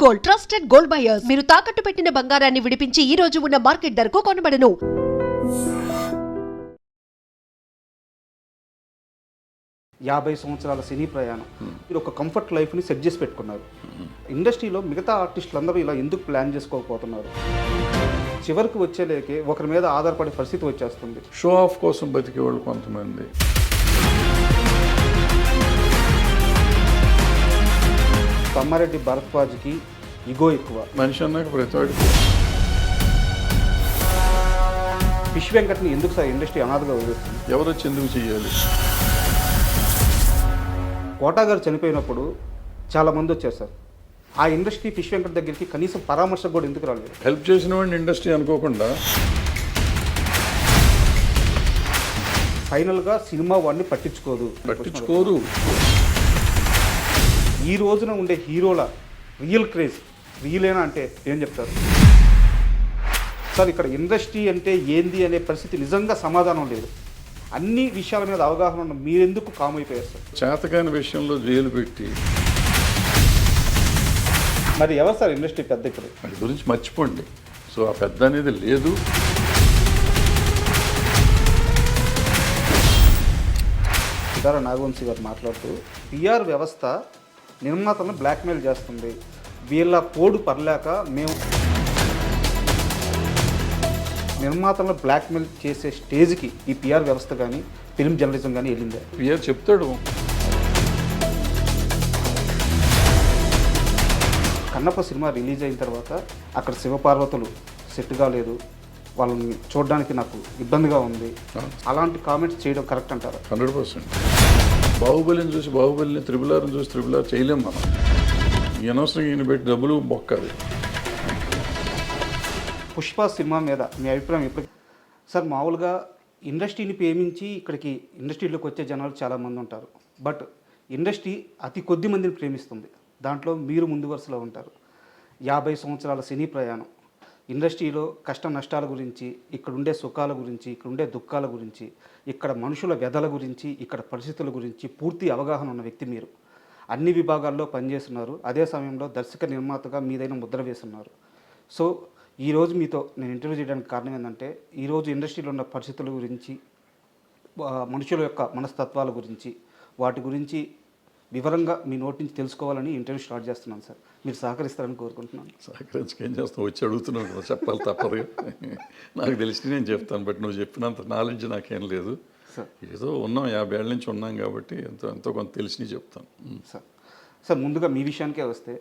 Gold, trusted gold buyers. మీరు తాకట్టు పెట్టిన బంగారాన్ని విడిపించి ఈ రోజు ఉన్న మార్కెట్ ధరకు కొనబడను. 50 సంవత్సరాల సినీ ప్రయాణం, మీరు ఒక కంఫర్ట్ లైఫ్ని సెట్ చేసి పెట్టుకున్నారు. ఇండస్ట్రీలో మిగతా ఆర్టిస్టులు అందరూ ఇలా ఎందుకు ప్లాన్ చేసుకోకపోతున్నారు? చివరికి వచ్చేలేకే ఒకరి మీద ఆధారపడే పరిస్థితి వచ్చేస్తుంది. షో ఆఫ్ కోసం బతికేవాళ్ళు కొంతమంది. తమ్మారెడ్డి భరద్వాజ్కి ఇగో ఎక్కువ. మనిషి అన్నాక ప్రతివాడికి. ఫిష్ వెంకట్ని ఎందుకు సార్ ఇండస్ట్రీ అనాథగా వదిలేస్తుంది? ఎవరు వచ్చి ఎందుకు చేయాలి? కోటా గారు చనిపోయినప్పుడు చాలామంది వచ్చారు సార్. ఆ ఇండస్ట్రీ ఫిష్ వెంకట్ దగ్గరికి కనీసం పరామర్శకు కూడా ఎందుకు రాలేదు? హెల్ప్ చేసిన వాడిని ఇండస్ట్రీ అనుకోకుండా ఫైనల్గా సినిమా వాడిని పట్టించుకోరు. ఈ రోజున ఉండే హీరోల రియల్ క్రేజ్ రియలేనా అంటే ఏం చెప్తారు సార్? ఇక్కడ ఇండస్ట్రీ అంటే ఏంది అనే పరిస్థితి నిజంగా సమాధానం లేదు. అన్ని విషయాల మీద అవగాహన ఉన్న మీరెందుకు కామ్ అయిపోయారు సార్? చేతకాని విషయంలో జైలు పెట్టి మరి ఎవరు సార్ ఇండస్ట్రీ పెద్ద ఇప్పుడు? వాటి గురించి మర్చిపోండి. సో ఆ పెద్ద అనేది లేదు. సితారా నాగవంశీ గారు మాట్లాడుతూ పిఆర్ వ్యవస్థ నిర్మాతలను బ్లాక్మెయిల్ చేస్తుంది, వీళ్ళ పోడు పర్లేక మేము నిర్మాతలను బ్లాక్మెయిల్ చేసే స్టేజ్కి ఈ పిఆర్ వ్యవస్థ కానీ ఫిల్మ్ జర్నలిజం కానీ వెళ్ళిందే. పిఆర్ చెప్తాడు. కన్నప్ప సినిమా రిలీజ్ అయిన తర్వాత అక్కడ శివపార్వతులు సెట్ కాలేదు, వాళ్ళని చూడడానికి నాకు ఇబ్బందిగా ఉంది, అలాంటి కామెంట్స్ చేయడం కరెక్ట్ అంటారా? 100%. బాహుబలిని చూసి బాహుబలిని, త్రిబులార్ని చూసి త్రిబులార్ చేయలేం మనం. ఈ అనవసరంగా ఈయన పెట్టి డబ్బులు బొక్కది. పుష్ప సినిమా మీద మీ అభిప్రాయం ఎప్పుడు సార్? మామూలుగా ఇండస్ట్రీని ప్రేమించి ఇక్కడికి ఇండస్ట్రీలోకి వచ్చే జనాలు చాలామంది ఉంటారు, బట్ ఇండస్ట్రీ అతి కొద్ది మందిని ప్రేమిస్తుంది, దాంట్లో మీరు ముందు వరుసలో ఉంటారు. 50 సంవత్సరాల సినీ ప్రయాణం, ఇండస్ట్రీలో కష్ట నష్టాల గురించి, ఇక్కడ ఉండే సుఖాల గురించి, ఇక్కడ ఉండే దుఃఖాల గురించి, ఇక్కడ మనుషుల వ్యధల గురించి, ఇక్కడ పరిస్థితుల గురించి పూర్తి అవగాహన ఉన్న వ్యక్తి మీరు. అన్ని విభాగాల్లో పనిచేస్తున్నారు, అదే సమయంలో దర్శక నిర్మాతగా మీదైన ముద్ర వేస్తున్నారు. సో ఈరోజు మీతో నేను ఇంటర్వ్యూ చేయడానికి కారణం ఏంటంటే, ఈరోజు ఇండస్ట్రీలో ఉన్న పరిస్థితుల గురించి, మనుషుల యొక్క మనస్తత్వాల గురించి, వాటి గురించి వివరంగా మీ నోటి నుంచి తెలుసుకోవాలని ఇంటర్వ్యూ స్టార్ట్ చేస్తున్నాను సార్. మీరు సహకరిస్తారని కోరుకుంటున్నాను. సహకరించుకు ఏం చేస్తాను? వచ్చి అడుగుతున్నావు కదా, చెప్పాలి తప్పదు. నాకు తెలిసి నేను చెప్తాను, బట్ నువ్వు చెప్పినంత నాలెడ్జ్ నాకేం లేదు సార్. ఏదో ఉన్నాం, 50 ఏళ్ళ నుంచి ఉన్నాం కాబట్టి ఎంతో కొంత తెలిసి చెప్తాను సార్. ముందుగా మీ విషయానికే వస్తే,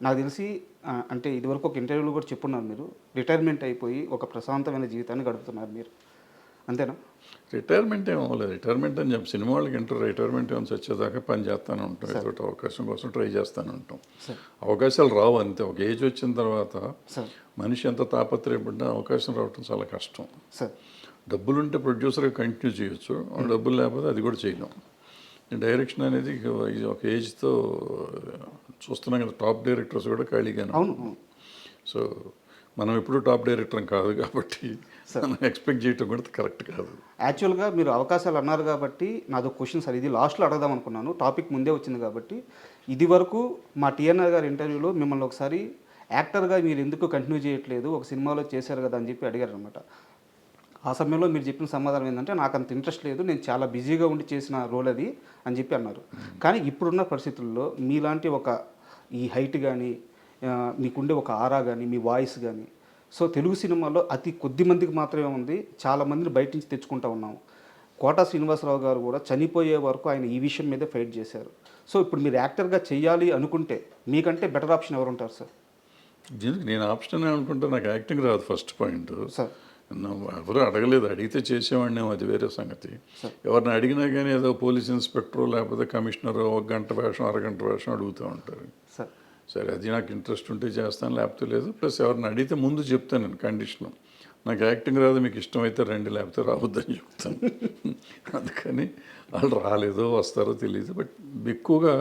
నాకు తెలిసి అంటే ఇదివరకు ఒక ఇంటర్వ్యూలో కూడా చెప్పున్నారు, మీరు రిటైర్మెంట్ అయిపోయి ఒక ప్రశాంతమైన జీవితాన్ని గడుపుతున్నారు మీరు, అంతేనా? రిటైర్మెంట్ ఏమో లేదు. రిటైర్మెంట్ అని చెప్పి సినిమా వాళ్ళకి రిటైర్మెంట్ ఏమైనా వచ్చేదాకా పని చేస్తూనే ఉంటాం, ఏదో అవకాశం కోసం ట్రై చేస్తూనే ఉంటాం. అవకాశాలు రావు అంతే. ఒక ఏజ్ వచ్చిన తర్వాత మనిషి ఎంత తాపత్రయపడ్డా అవకాశం రావటం చాలా కష్టం. డబ్బులుంటే ప్రొడ్యూసర్గా కంటిన్యూ చేయొచ్చు, డబ్బులు లేకపోతే అది కూడా చేయలేం. డైరెక్షన్ అనేది ఒక ఏజ్తో చూస్తున్నాం కదా, టాప్ డైరెక్టర్స్ కూడా ఖాళీగానే. సో మనం ఎప్పుడు టాప్ డైరెక్టర్ కాదు కాబట్టి మనం ఎక్స్పెక్ట్ చేయటం కూడా కరెక్ట్ కాదు. యాక్చువల్గా మీరు అవకాశాలు అన్నారు కాబట్టి నాదో క్వశ్చన్ సార్, ఇది లాస్ట్లో అడగదాం అనుకున్నాను, టాపిక్ ముందే వచ్చింది కాబట్టి. ఇది వరకు మా టీఎన్ఆర్ గారి ఇంటర్వ్యూలో మిమ్మల్ని ఒకసారి యాక్టర్గా మీరు ఎందుకు కంటిన్యూ చేయట్లేదు, ఒక సినిమాలో చేశారు కదా అని చెప్పి అడిగారు అనమాట. ఆ సమయంలో మీరు చెప్పిన సమాధానం ఏంటంటే, నాకు అంత ఇంట్రెస్ట్ లేదు, నేను చాలా బిజీగా ఉండి చేసిన రోల్ అది అని చెప్పి అన్నారు. కానీ ఇప్పుడున్న పరిస్థితుల్లో మీలాంటి ఒక ఈ హైట్ కానీ, మీకుండే ఒక ఆరా కానీ, మీ వాయిస్ కానీ, సో తెలుగు సినిమాలో అతి కొద్ది మందికి మాత్రమే ఉంది, చాలామందిని బయట నుంచి తెచ్చుకుంటూ ఉన్నాము. కోటా శ్రీనివాసరావు గారు కూడా చనిపోయే వరకు ఆయన ఈ విషయం మీదే ఫైట్ చేశారు. సో ఇప్పుడు మీరు యాక్టర్గా చేయాలి అనుకుంటే మీకంటే బెటర్ ఆప్షన్ ఎవరు ఉంటారు సార్? దీనికి నేను ఆప్షన్ అనుకుంటే నాకు యాక్టింగ్ రాదు ఫస్ట్ పాయింట్ సార్. ఎవరు అడగలేదు, అడిగితే చేసేవాడినేమో, అది వేరే సంగతి. ఎవరిని అడిగినా కానీ ఏదో పోలీస్ ఇన్స్పెక్టరు లేకపోతే కమిషనరు ఒక గంట వేషం అరగంట వేషం అడుగుతూ ఉంటారు. సరే అది నాకు ఇంట్రెస్ట్ ఉంటే చేస్తాను, లేకపోతే లేదు. ప్లస్ ఎవరిని అడిగితే ముందు చెప్తాను నేను కండిషను, నాకు యాక్టింగ్ రాదు, మీకు ఇష్టమైతే రండి, లేకపోతే రావద్దని చెప్తాను. అందుకని వాళ్ళు రాలేదో వస్తారో తెలియదు. బట్ ఎక్కువగా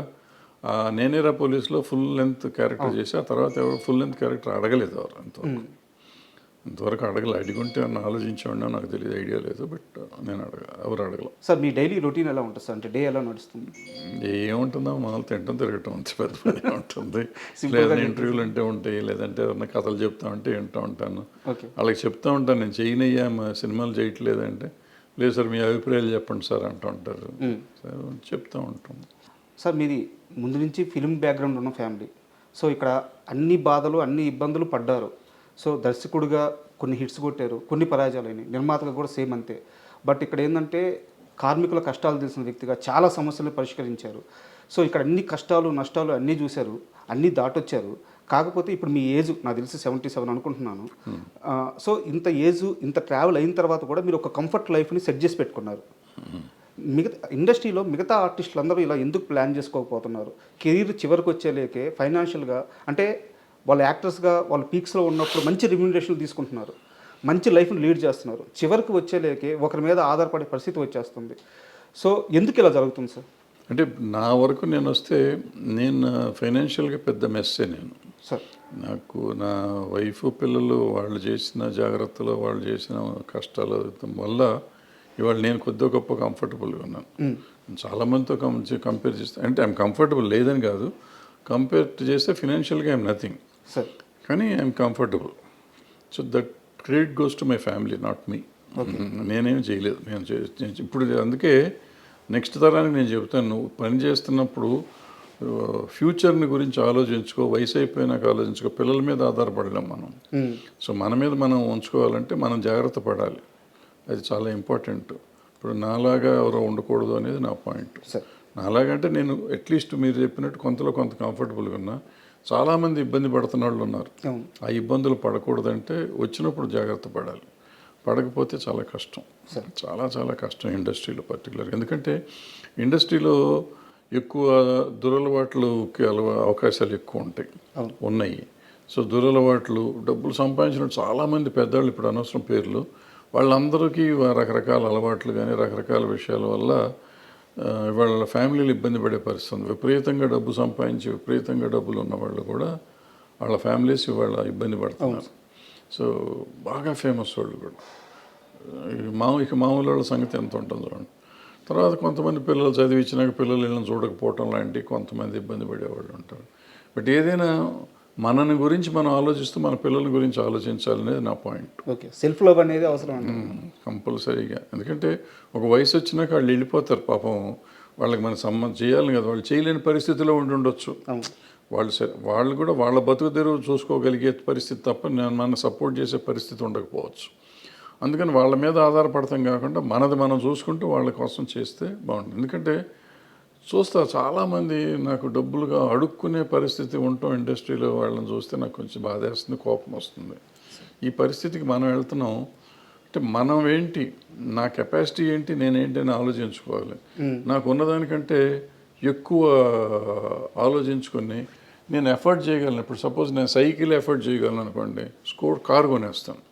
నేనేరా పోలీసులో ఫుల్ లెంత్ క్యారెక్టర్ చేసి ఆ తర్వాత ఎవరు ఫుల్ లెంత్ క్యారెక్టర్ అడగలేదు ఎవరు అంతవరకు. ఇంతవరకు అడగల. అడిగుంటే అన్న ఆలోచించేవాడినా నాకు తెలియదు, ఐడియా లేదు. బట్ నేను ఎవరు అడగల. సార్ మీ డైలీ రొటీన్ ఎలా ఉంటుంది సార్? అంటే డే ఎలా నడుస్తుంది? ఏముంటుందో మామూలు తింటాం తిరగటం అంతే, పెద్ద పని ఉంటుంది. లేదంటే ఇంటర్వ్యూలు అంటే ఉంటాయి, లేదంటే ఏమన్నా కథలు చెప్తా ఉంటే వింటూ ఉంటాను. ఓకే. వాళ్ళకి చెప్తా ఉంటాను, నేను చేయనయ్యా మా సినిమాలు చేయట్లేదంటే, లేదు సార్ మీ అభిప్రాయాలు చెప్పండి సార్ అంటూ ఉంటారు. సార్ చెప్తూ ఉంటాం. సార్ మీది ముందు నుంచి ఫిల్మ్ బ్యాక్గ్రౌండ్ ఉన్న ఫ్యామిలీ. సో ఇక్కడ అన్ని బాధలు అన్ని ఇబ్బందులు పడ్డారు. సో దర్శకుడిగా కొన్ని హిట్స్ కొట్టారు, కొన్ని పరాజయాలైనవి. నిర్మాతగా కూడా సేమ్ అంతే. బట్ ఇక్కడ ఏంటంటే కార్మికుల కష్టాలు తెలిసిన వ్యక్తిగా చాలా సమస్యలు పరిష్కరించారు. సో ఇక్కడ అన్ని కష్టాలు నష్టాలు అన్నీ చూశారు, అన్నీ దాటొచ్చారు. కాకపోతే ఇప్పుడు మీ ఏజ్ నాకు తెలిసి 77 అనుకుంటున్నాను. సో ఇంత ఏజ్ ఇంత ట్రావెల్ అయిన తర్వాత కూడా మీరు ఒక కంఫర్ట్ లైఫ్ని సెట్ చేసి పెట్టుకున్నారు. మిగతా ఇండస్ట్రీలో మిగతా ఆర్టిస్టులు అందరూ ఇలా ఎందుకు ప్లాన్ చేసుకోకపోతున్నారు? కెరీర్ చివరికి వచ్చేలేకే ఫైనాన్షియల్గా అంటే వాళ్ళు యాక్టర్స్గా వాళ్ళు పీక్స్లో ఉన్నప్పుడు మంచి రెమ్యూనరేషన్ తీసుకుంటున్నారు, మంచి లైఫ్ని లీడ్ చేస్తున్నారు. చివరికి వచ్చేలేకే ఒకరి మీద ఆధారపడే పరిస్థితి వచ్చేస్తుంది. సో ఎందుకు ఇలా జరుగుతుంది సార్? అంటే నా వరకు నేను వస్తే నేను ఫైనాన్షియల్గా పెద్ద మెస్సే నేను. సార్ నాకు నా వైఫ్ పిల్లలు వాళ్ళు చేసిన జాగ్రత్తలు, వాళ్ళు చేసిన కష్టాలు వల్ల ఇవాళ నేను కొద్దిగా గొప్ప కంఫర్టబుల్గా ఉన్నాను. చాలామందితో కంపేర్ చేస్తే, అంటే ఐఎమ్ కంఫర్టబుల్ లేదని కాదు, కంపేర్ చేస్తే ఫినాన్షియల్గా ఐఎమ్ నథింగ్. సార్ కానీ I'm comfortable. So that credit goes to my family, not me. నేనేం చేయలేదు. నేను ఇప్పుడు అందుకే నెక్స్ట్ తరానికి నేను చెబుతాను, నువ్వు పని చేస్తున్నప్పుడు ఫ్యూచర్ని గురించి ఆలోచించుకో, వయసు అయిపోయినాక ఆలోచించుకో. పిల్లల మీద ఆధారపడలేం మనం. సో మన మీద మనం ఉంచుకోవాలంటే మనం జాగ్రత్త పడాలి, అది చాలా ఇంపార్టెంట్. ఇప్పుడు నాలాగా ఎవరో ఉండకూడదు అనేది నా పాయింట్. నాలాగంటే నేను అట్లీస్ట్ మీరు చెప్పినట్టు కొంతలో కొంత కంఫర్టబుల్గా ఉన్నా. చాలామంది ఇబ్బంది పడుతున్న వాళ్ళు ఉన్నారు. ఆ ఇబ్బందులు పడకూడదంటే వచ్చినప్పుడు జాగ్రత్త పడాలి, పడకపోతే చాలా కష్టం, చాలా చాలా కష్టం ఇండస్ట్రీలో పర్టికులర్గా. ఎందుకంటే ఇండస్ట్రీలో ఎక్కువ దురలవాట్లుకి అవకాశాలు ఎక్కువ ఉన్నాయి. సో దురలవాట్లు, డబ్బులు సంపాదించిన చాలామంది పెద్దవాళ్ళు, ఇప్పుడు అనవసరం పేర్లు, వాళ్ళందరికీ రకరకాల అలవాట్లు కానీ రకరకాల విషయాల వల్ల వాళ్ళ ఫ్యామిలీలు ఇబ్బంది పడే పరిస్థితి ఉంది. విపరీతంగా డబ్బు సంపాదించి విపరీతంగా డబ్బులు ఉన్న వాళ్ళు కూడా వాళ్ళ ఫ్యామిలీస్ ఇవాళ ఇబ్బంది పడుతున్నారు. సో బాగా ఫేమస్ వాళ్ళు కూడా ఇక మామూలు వాళ్ళ సంగతి ఎంత ఉంటుంది చూడండి. తర్వాత కొంతమంది పిల్లలు చదివించినాక పిల్లలు వీళ్ళని చూడకపోవటం లాంటి కొంతమంది ఇబ్బంది పడేవాళ్ళు ఉంటారు. బట్ ఏదైనా మనని గురించి మనం ఆలోచిస్తూ మన పిల్లల గురించి ఆలోచించాలనేది నా పాయింట్. ఓకే, సెల్ఫ్ లవ్ అనేది అవసరం కంపల్సరీగా. ఎందుకంటే ఒక వయసు వచ్చినాక వాళ్ళు వెళ్ళిపోతారు పాపం, వాళ్ళకి మనం సంబంధం చేయాలి కదా, వాళ్ళు చేయలేని పరిస్థితిలో ఉండొచ్చు. వాళ్ళు కూడా వాళ్ళ బతుకు తెరువు చూసుకోగలిగే పరిస్థితి తప్ప మన సపోర్ట్ చేసే పరిస్థితి ఉండకపోవచ్చు. అందుకని వాళ్ళ మీద ఆధారపడతాం కాకుండా మనది మనం చూసుకుంటూ వాళ్ళ కోసం చేస్తే బాగుంటుంది. ఎందుకంటే చూస్తా చాలామంది నాకు డబ్బులుగా అడుక్కునే పరిస్థితి ఉంటాం ఇండస్ట్రీలో. వాళ్ళని చూస్తే నాకు కొంచెం బాధేస్తుంది, కోపం వస్తుంది. ఈ పరిస్థితికి మనం వెళ్తున్నాం అంటే మనం ఏంటి, నా కెపాసిటీ ఏంటి, నేనేంటి అని ఆలోచించుకోవాలి. నాకు ఉన్నదానికంటే ఎక్కువ ఆలోచించుకొని నేను ఎఫర్ట్ చేయగలను. ఇప్పుడు సపోజ్ నేను సైకిల్ ఎఫర్ట్ చేయగలను అనుకోండి, కారు కొనేస్తాను.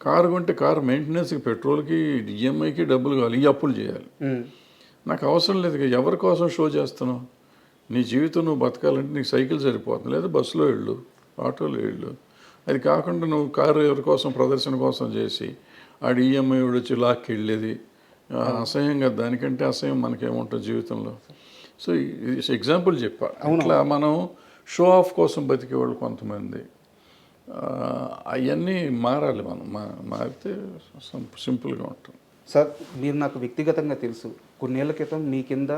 కారు కొంటే కారు మెయింటెనెన్స్కి, పెట్రోల్కి, ఈఎంఐకి డబ్బులు కావాలి, ఈ అప్పులు చేయాలి. నాకు అవసరం లేదు. ఎవరి కోసం షో చేస్తున్నావు? నీ జీవితం నువ్వు బతకాలంటే నీకు సైకిల్ సరిపోతుంది, లేదా బస్సులో వెళ్ళు, ఆటోలో వెళ్ళు. అది కాకుండా నువ్వు కారు ఎవరి కోసం, ప్రదర్శన కోసం చేసి ఆడు ఈఎంఐ వచ్చి లాక్కి వెళ్ళేది అసహ్యంగా. దానికంటే అసహ్యం మనకేముంటుంది జీవితంలో. సో ఎగ్జాంపుల్ చెప్పా. ఇట్లా మనం షో ఆఫ్ కోసం బతికేవాళ్ళు కొంతమంది, అవన్నీ మారాలి. మనం మారితే సింపుల్గా ఉంటుంది. సార్ మీరు నాకు వ్యక్తిగతంగా తెలుసు. కొన్నేళ్ల క్రితం మీ కింద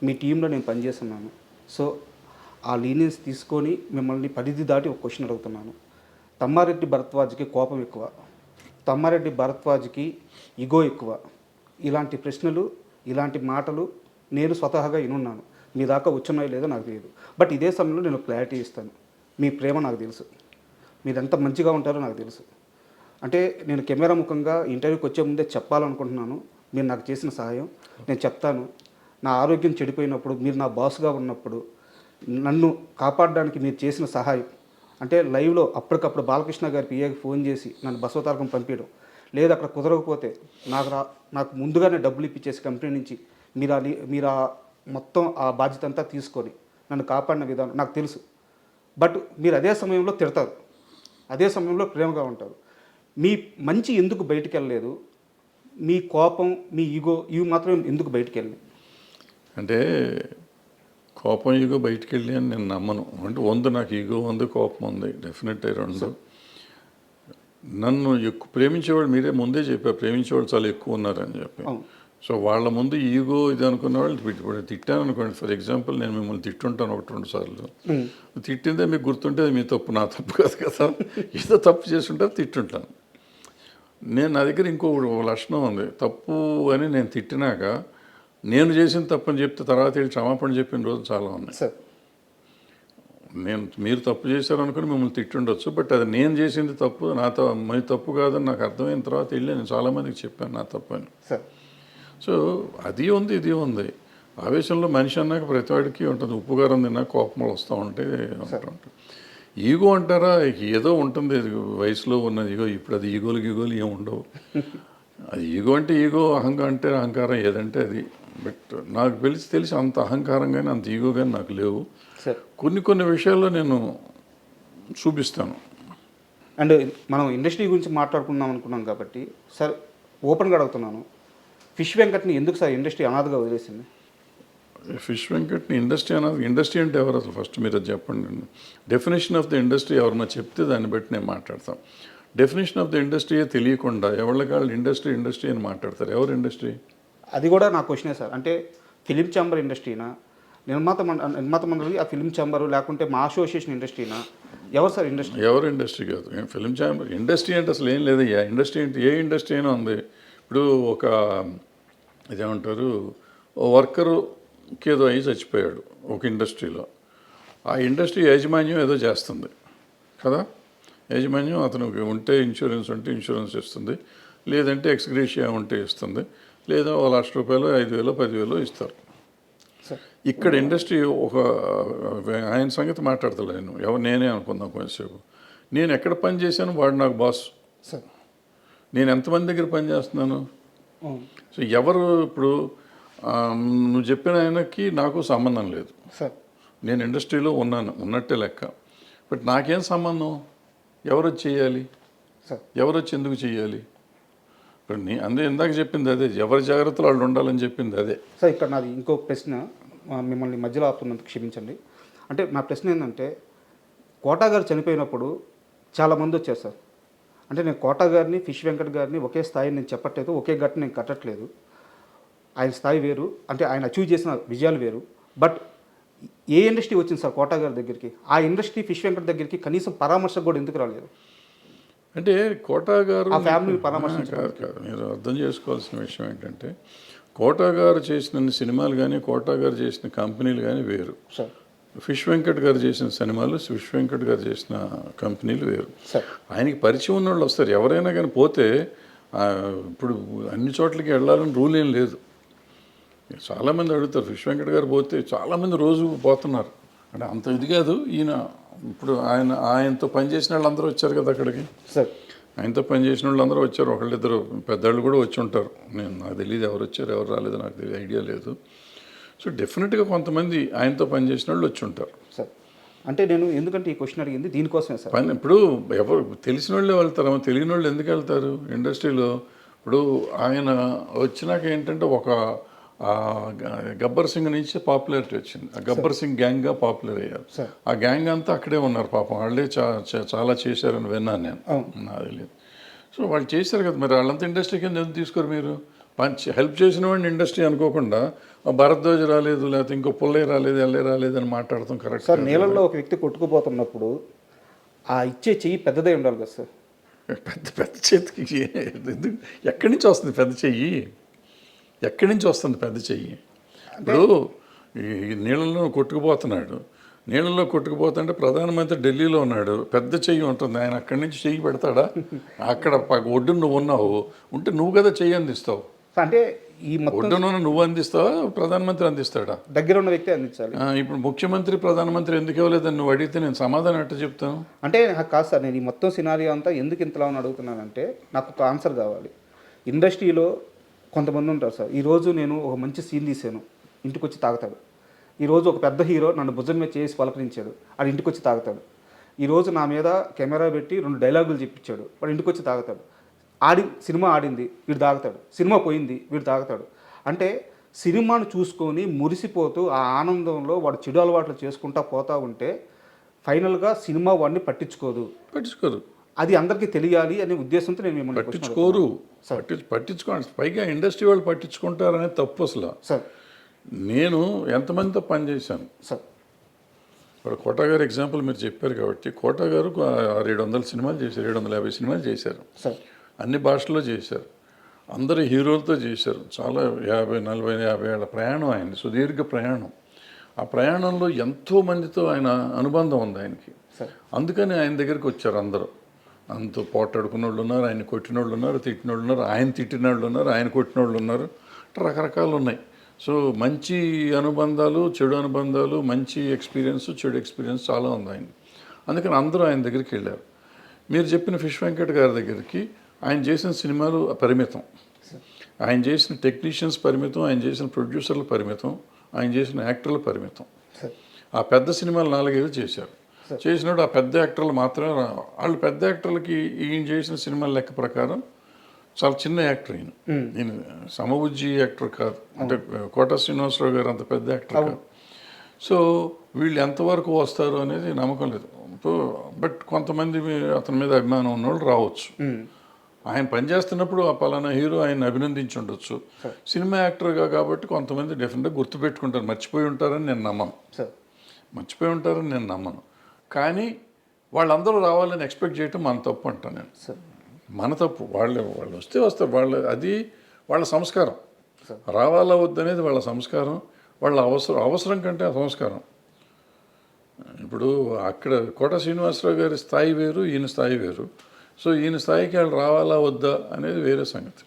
మీ టీంలో నేను పనిచేస్తున్నాను. సో ఆ లీనియన్స్ తీసుకొని మిమ్మల్ని పరిధి దాటి ఒక క్వశ్చన్ అడుగుతున్నాను. తమ్మారెడ్డి భరద్వాజ్కి కోపం ఎక్కువ, తమ్మారెడ్డి భరద్వాజ్కి ఇగో ఎక్కువ. ఇలాంటి ప్రశ్నలు, ఇలాంటి మాటలు నేను స్వతహాగా వినున్నాను. మీ దాకా వచ్చున్నాయో లేదో నాకు తెలియదు. బట్ ఇదే సమయంలో నేను క్లారిటీ ఇస్తాను. మీ ప్రేమ నాకు తెలుసు, మీరు ఎంత మంచిగా ఉంటారో నాకు తెలుసు. అంటే నేను కెమెరా ముఖంగా ఇంటర్వ్యూకి వచ్చే ముందే చెప్పాలనుకుంటున్నాను. మీరు నాకు చేసిన సహాయం నేను చెప్తాను. నా ఆరోగ్యం చెడిపోయినప్పుడు, మీరు నా బాస్గా ఉన్నప్పుడు నన్ను కాపాడడానికి మీరు చేసిన సహాయం, అంటే లైవ్లో అప్పటికప్పుడు బాలకృష్ణ గారి పిఏకి ఫోన్ చేసి నన్ను బసవతారకం పంపించడం, లేదా అక్కడ కుదరకపోతే నాకు ముందుగానే డబ్బులు ఇప్పించేసి కంపెనీ నుంచి మీరు మొత్తం ఆ బాధ్యత అంతా తీసుకొని నన్ను కాపాడిన విధానం నాకు తెలుసు. బట్ మీరు అదే సమయంలో తిడతారు, అదే సమయంలో ప్రేమగా ఉంటారు. మీ మంచి ఎందుకు బయటికి వెళ్ళలేదు, మీ కోపం, మీ ఈగో ఇవి మాత్రం ఎందుకు బయటికి వెళ్ళినాయి? అంటే కోపం ఈగో బయటికి వెళ్ళి అని నేను నమ్మను. అంటే నాకు ఈగో ఉంది, కోపం ఉంది, డెఫినెట్ రెండు. నన్ను ఎక్కువ ప్రేమించేవాళ్ళు మీరే ముందే చెప్పారు, ప్రేమించేవాళ్ళు చాలా ఎక్కువ ఉన్నారని చెప్పి. సో వాళ్ళ ముందు ఈగో ఇది అనుకున్న వాళ్ళు ఇప్పుడు తిట్టాను అనుకోండి. ఫర్ ఎగ్జాంపుల్ నేను మిమ్మల్ని తిట్టుంటాను 1-2 సార్లు. తిట్టిందే మీకు గుర్తుంటే అది మీ తప్పు, నా తప్పు కాదు కదా. ఏదో తప్పు చేస్తుంటారు, తిట్టుంటాను. నా దగ్గర ఇంకో లక్షణం ఉంది. తప్పు అని నేను తిట్టినాక నేను చేసిన తప్పని చెప్తే తర్వాత వెళ్ళి క్షమాపణ చెప్పిన రోజు చాలా ఉన్నాయి. మీరు తప్పు చేశారనుకుని మిమ్మల్ని తిట్టుండొచ్చు, బట్ అది నేను చేసింది తప్పు, మీ తప్పు కాదని నాకు అర్థమైన తర్వాత వెళ్ళి నేను చాలామందికి చెప్పాను నా తప్పు అని. సో అది ఉంది, ఇది ఉంది. ఆవేశంలో మనిషి అన్నాక ప్రతివాడికి ఉంటుంది. ఉప్పుగారం తిన్నా కోపములు వస్తూ ఉంటాయి. ఈగో అంటారా, ఏదో ఉంటుంది వయసులో ఉన్నది ఈగో. ఇప్పుడు అది ఈగోలు ఏమి ఉండవు. అది ఈగో అంటే ఈగో, అహంకారం అంటే అహంకారం, ఏదంటే అది. బట్ నాకు తెలిసి అంత అహంకారం కానీ అంత ఈగో కానీ నాకు లేవు. కొన్ని విషయాల్లో నేను చూపిస్తాను. అండ్ మనం ఇండస్ట్రీ గురించి మాట్లాడుకుందాం అనుకున్నాం కాబట్టి సార్ ఓపెన్గా అడుగుతున్నాను, ఫిష్ వెంకట్ని ఎందుకు సార్ ఇండస్ట్రీ అనాథగా వదిలేసింది? ఫిష్ వెంకట్ని ఇండస్ట్రీ అంటే ఎవరు అసలు ఫస్ట్ మీరు అది చెప్పండి. డెఫినేషన్ ఆఫ్ ద ఇండస్ట్రీ ఎవరన్నా చెప్తే దాన్ని బట్టి నేను మాట్లాడతాం. డెఫినేషన్ ఆఫ్ ద ఇండస్ట్రీయే తెలియకుండా ఎవరికాళ్ళు ఇండస్ట్రీ అని మాట్లాడతారు. ఎవరు ఇండస్ట్రీ? అది కూడా నా క్వశ్చనే సార్. అంటే ఫిలిం ఛాంబర్ ఇండస్ట్రీనా, నిర్మాత మండలి, ఆ ఫిలిం ఛాంబరు, లేకుంటే మా అసోసియేషన్ ఇండస్ట్రీనా? ఎవరు సార్ ఇండస్ట్రీ? ఎవరు ఇండస్ట్రీ కాదు. ఫిలిం ఛాంబర్ ఇండస్ట్రీ అంటే అసలు ఏం లేదయ్యా. ఇండస్ట్రీ అంటే ఏ ఇండస్ట్రీ అయినా ఉంది. ఇప్పుడు ఒక ఇదేమంటారు, వర్కరుకి ఏదో అయ్యి చచ్చిపోయాడు ఒక ఇండస్ట్రీలో. ఆ ఇండస్ట్రీ యాజమాన్యం ఏదో చేస్తుంది కదా. యాజమాన్యం అతనికి ఉంటే ఇన్సూరెన్స్ ఉంటే ఇన్సూరెన్స్ ఇస్తుంది, లేదంటే ఎక్స్గ్రేషియా ఉంటే ఇస్తుంది, లేదా ₹1,00,000 5,000 10,000 ఇస్తారు. ఇక్కడ ఇండస్ట్రీ ఒక ఆయన సంగతి మాట్లాడతలేను, నేనే అనుకుందాం కొంచెంసేపు. నేను ఎక్కడ పని చేశాను, వాడు నాకు బాస్. నేను ఎంతమంది దగ్గర పని చేస్తున్నాను. సో ఎవరు ఇప్పుడు నువ్వు చెప్పిన ఆయనకి నాకు సంబంధం లేదు. నేను ఇండస్ట్రీలో ఉన్నట్టే లెక్క. బట్ నాకేం సంబంధం? ఎవరు వచ్చి చేయాలి, ఎవరు వచ్చి ఎందుకు చేయాలి? ఇప్పుడు అందే ఇందాక చెప్పింది అదే, ఎవరి జాగ్రత్తలు వాళ్ళు ఉండాలని చెప్పింది అదే. సార్ ఇక్కడ నాది ఇంకో ప్రశ్న, మిమ్మల్ని మధ్యలో ఆపుతున్నందుకు క్షమించండి. అంటే నా ప్రశ్న ఏంటంటే, కోటా గారు చనిపోయినప్పుడు చాలామంది వచ్చారు సార్. అంటే నేను కోటా గారిని, ఫిష్ వెంకట్ గారిని ఒకే స్థాయి నేను చెప్పట్లేదు, ఒకే గట్టు నేను కట్టట్లేదు. ఆయన స్థాయి వేరు, అంటే ఆయన అచీవ్ చేసిన విజయాలు వేరు. బట్ ఏ ఇండస్ట్రీ వచ్చింది సార్ కోటా గారి దగ్గరికి? ఆ ఇండస్ట్రీ ఫిష్ వెంకట్ దగ్గరికి కనీసం పరామర్శకు కూడా ఎందుకు రాలేదు? అంటే కోటా గారు ఫ్యామిలీ పరామర్శ కాదు. మీరు అర్థం చేసుకోవాల్సిన విషయం ఏంటంటే, కోటా గారు చేసిన సినిమాలు కానీ, కోటా గారు చేసిన కంపెనీలు కానీ వేరు. ఫిష్ వెంకట్ గారు చేసిన సినిమాలు, ఫిష్ వెంకట్ గారు చేసిన కంపెనీలు వేరు. ఆయనకి పరిచయం ఉన్న వాళ్ళు వస్తారు. ఎవరైనా కానీ పోతే ఇప్పుడు అన్ని చోట్లకి వెళ్ళాలని రూల్ ఏం లేదు. చాలామంది అడుగుతారు, ఫిష్ వెంకట్ గారు పోతే చాలామంది రోజు పోతున్నారు. అంటే అంత ఇది కాదు. ఈయన ఇప్పుడు ఆయనతో పనిచేసిన వాళ్ళు అందరూ వచ్చారు కదా అక్కడికి. ఆయనతో పనిచేసిన వాళ్ళు అందరూ వచ్చారు. ఒకళ్ళిద్దరు పెద్దవాళ్ళు కూడా వచ్చి ఉంటారు. నాకు తెలియదు ఎవరు వచ్చారు ఎవరు రాలేదు, నాకు ఐడియా లేదు. సో డెఫినెట్గా కొంతమంది ఆయనతో పనిచేసిన వాళ్ళు వచ్చి ఉంటారు. అంటే నేను ఎందుకంటే ఈ క్వశ్చన్ అడిగింది దీనికోసమే సార్. ఇప్పుడు ఎవరు తెలిసిన వాళ్ళే వెళ్తారు, తెలియని వాళ్ళు ఎందుకు వెళ్తారు ఇండస్ట్రీలో? ఇప్పుడు ఆయన వచ్చినాక ఏంటంటే ఒక గబ్బర్ సింగ్ నుంచి పాపులారిటీ వచ్చింది. ఆ గబ్బర్ సింగ్ గ్యాంగ్గా పాపులర్ అయ్యారు. ఆ గ్యాంగ్ అంతా అక్కడే ఉన్నారు పాపం. వాళ్ళే చాలా చేశారని విన్నాను నేను, నాకు తెలియదు. సో వాళ్ళు చేశారు కదా, మరి వాళ్ళంతా ఇండస్ట్రీ కింద ఎందుకు తీసుకోరు మీరు? హెల్ప్ చేసిన వాడిని ఇండస్ట్రీ అనుకోకుండా భరద్వాజ్ రాలేదు, లేకపోతే ఇంకో పుల్లయ్య రాలేదు, ఎల్లయ్య రాలేదు అని మాట్లాడతాం కరెక్ట్ సార్. నీళ్ళల్లో ఒక వ్యక్తి కొట్టుకుపోతున్నప్పుడు ఆ ఇచ్చే చెయ్యి పెద్దదే ఉండాలి కదా సార్. పెద్ద చేతికి ఎక్కడి నుంచి వస్తుంది పెద్ద చెయ్యి? ఎక్కడి నుంచి వస్తుంది పెద్ద చెయ్యి? ఇప్పుడు ఈ నీళ్ళలో కొట్టుకుపోతున్నాడు, నీళ్ళలో కొట్టుకుపోతుంటే ప్రధానమంత్రి ఢిల్లీలో ఉన్నాడు, పెద్ద చెయ్యి ఉంటుంది. ఆయన అక్కడి నుంచి చెయ్యి పెడతాడా? అక్కడ ఒడ్డున నువ్వు ఉన్నావు, ఉంటే నువ్వు కదా చెయ్యి అందిస్తావు. అంటే ఈ ఒడ్డున నువ్వు అందిస్తావా, ప్రధానమంత్రి అందిస్తాడా? దగ్గర ఉన్న వ్యక్తి అందించాలి. ఇప్పుడు ముఖ్యమంత్రి ప్రధానమంత్రి ఎందుకు ఇవ్వలేదని నువ్వు అడిగితే నేను సమాధానం ఎట్లా చెప్తాను? అంటే కాదు సార్, నేను ఈ మొత్తం సినారియో అంతా ఎందుకు ఇంతలా అని అడుగుతున్నానంటే నాకు ఒక ఆన్సర్ కావాలి. ఇండస్ట్రీలో కొంతమంది ఉంటారు సార్. ఈరోజు నేను ఒక మంచి సీన్ తీసాను, ఇంటికి వచ్చి తాగుతాడు. ఈరోజు ఒక పెద్ద హీరో నన్ను భుజం మీద చేసి పలకరించాడు, అది ఇంటికి వచ్చి తాగుతాడు. ఈరోజు నా మీద కెమెరా పెట్టి 2 డైలాగులు చెప్పించాడు, వాడు ఇంటికి వచ్చి తాగుతాడు. సినిమా ఆడింది వీడు తాగుతాడు, సినిమా పోయింది వీడు తాగుతాడు. అంటే సినిమాను చూసుకొని మురిసిపోతూ ఆ ఆనందంలో వాడు చెడు అలవాట్లు చేసుకుంటా పోతూ ఉంటే ఫైనల్గా సినిమా వాడిని పట్టించుకోదు. అది అందరికీ తెలియాలి అనే ఉద్దేశంతో నేను మిమ్మల్ని పట్టించుకోరు. పట్టించుకోండి, పైగా ఇండస్ట్రీ వాళ్ళు పట్టించుకుంటారనే తప్పు అసలు. సార్ నేను ఎంతమందితో పనిచేశాను సార్. ఇప్పుడు కోటా గారు ఎగ్జాంపుల్ మీరు చెప్పారు కాబట్టి, కోటా గారు 700 సినిమాలు చేశారు, 750 సినిమాలు చేశారు, సార్ అన్ని భాషల్లో చేశారు, అందరు హీరోలతో చేశారు. చాలా 50, 40, 50 ఏళ్ళ ప్రయాణం ఆయన, సుదీర్ఘ ప్రయాణం. ఆ ప్రయాణంలో ఎంతో మందితో ఆయన అనుబంధం ఉంది ఆయనకి. అందుకని ఆయన దగ్గరికి వచ్చారు అందరూ. అంత పోటాడుకున్న వాళ్ళు ఉన్నారు, ఆయన కొట్టిన వాళ్ళు ఉన్నారు, తిట్టిన వాళ్ళు ఉన్నారు, ఆయన తిట్టిన వాళ్ళు ఉన్నారు, ఆయన కొట్టిన వాళ్ళు ఉన్నారు, రకరకాలు ఉన్నాయి. సో మంచి అనుబంధాలు, చెడు అనుబంధాలు, మంచి ఎక్స్పీరియన్స్, చెడు ఎక్స్పీరియన్స్ చాలా ఉంది ఆయన. అందుకని అందరూ ఆయన దగ్గరికి వెళ్ళారు. మీరు చెప్పిన ఫిష్ వెంకట్ గారి దగ్గరికి ఆయన చేసిన సినిమాలు పరిమితం, ఆయన చేసిన టెక్నీషియన్స్ పరిమితం, ఆయన చేసిన ప్రొడ్యూసర్లు పరిమితం, ఆయన చేసిన యాక్టర్లు పరిమితం. ఆ పెద్ద సినిమాలు 4-5 చేశారు. చేసినప్పుడు ఆ పెద్ద యాక్టర్లు మాత్రమే వాళ్ళు పెద్ద యాక్టర్లకి ఈయన చేసిన సినిమాల లెక్క ప్రకారం చాలా చిన్న యాక్టర్ ఈయన. ఈయన సమబుజ్జి యాక్టర్ కాదు, అంటే కోట శ్రీనివాసరావు గారు అంత పెద్ద యాక్టర్ కాదు. సో వీళ్ళు ఎంతవరకు వస్తారు అనేది నమ్మకం లేదు. బట్ కొంతమంది అతని మీద అభిమానం ఉన్నవాళ్ళు రావచ్చు. ఆయన పనిచేస్తున్నప్పుడు ఆ పలానా హీరో ఆయన అభినందించి ఉండొచ్చు. సినిమా యాక్టర్గా కాబట్టి కొంతమంది డెఫినెట్గా గుర్తుపెట్టుకుంటారు, మర్చిపోయి ఉంటారని నేను నమ్మను. కానీ వాళ్ళందరూ రావాలని ఎక్స్పెక్ట్ చేయటం మన తప్పు అంటాను నేను. మన తప్పు. వాళ్ళు వస్తే వస్తారు, అది వాళ్ళ సంస్కారం. రావాలా వద్దనేది వాళ్ళ సంస్కారం, వాళ్ళ అవసరం కంటే ఆ సంస్కారం. ఇప్పుడు అక్కడ కోట శ్రీనివాసరావు గారి స్థాయి వేరు, ఈయన స్థాయి వేరు. సో ఈయన స్థాయికి వాళ్ళు రావాలా వద్దా అనేది వేరే సంగతి.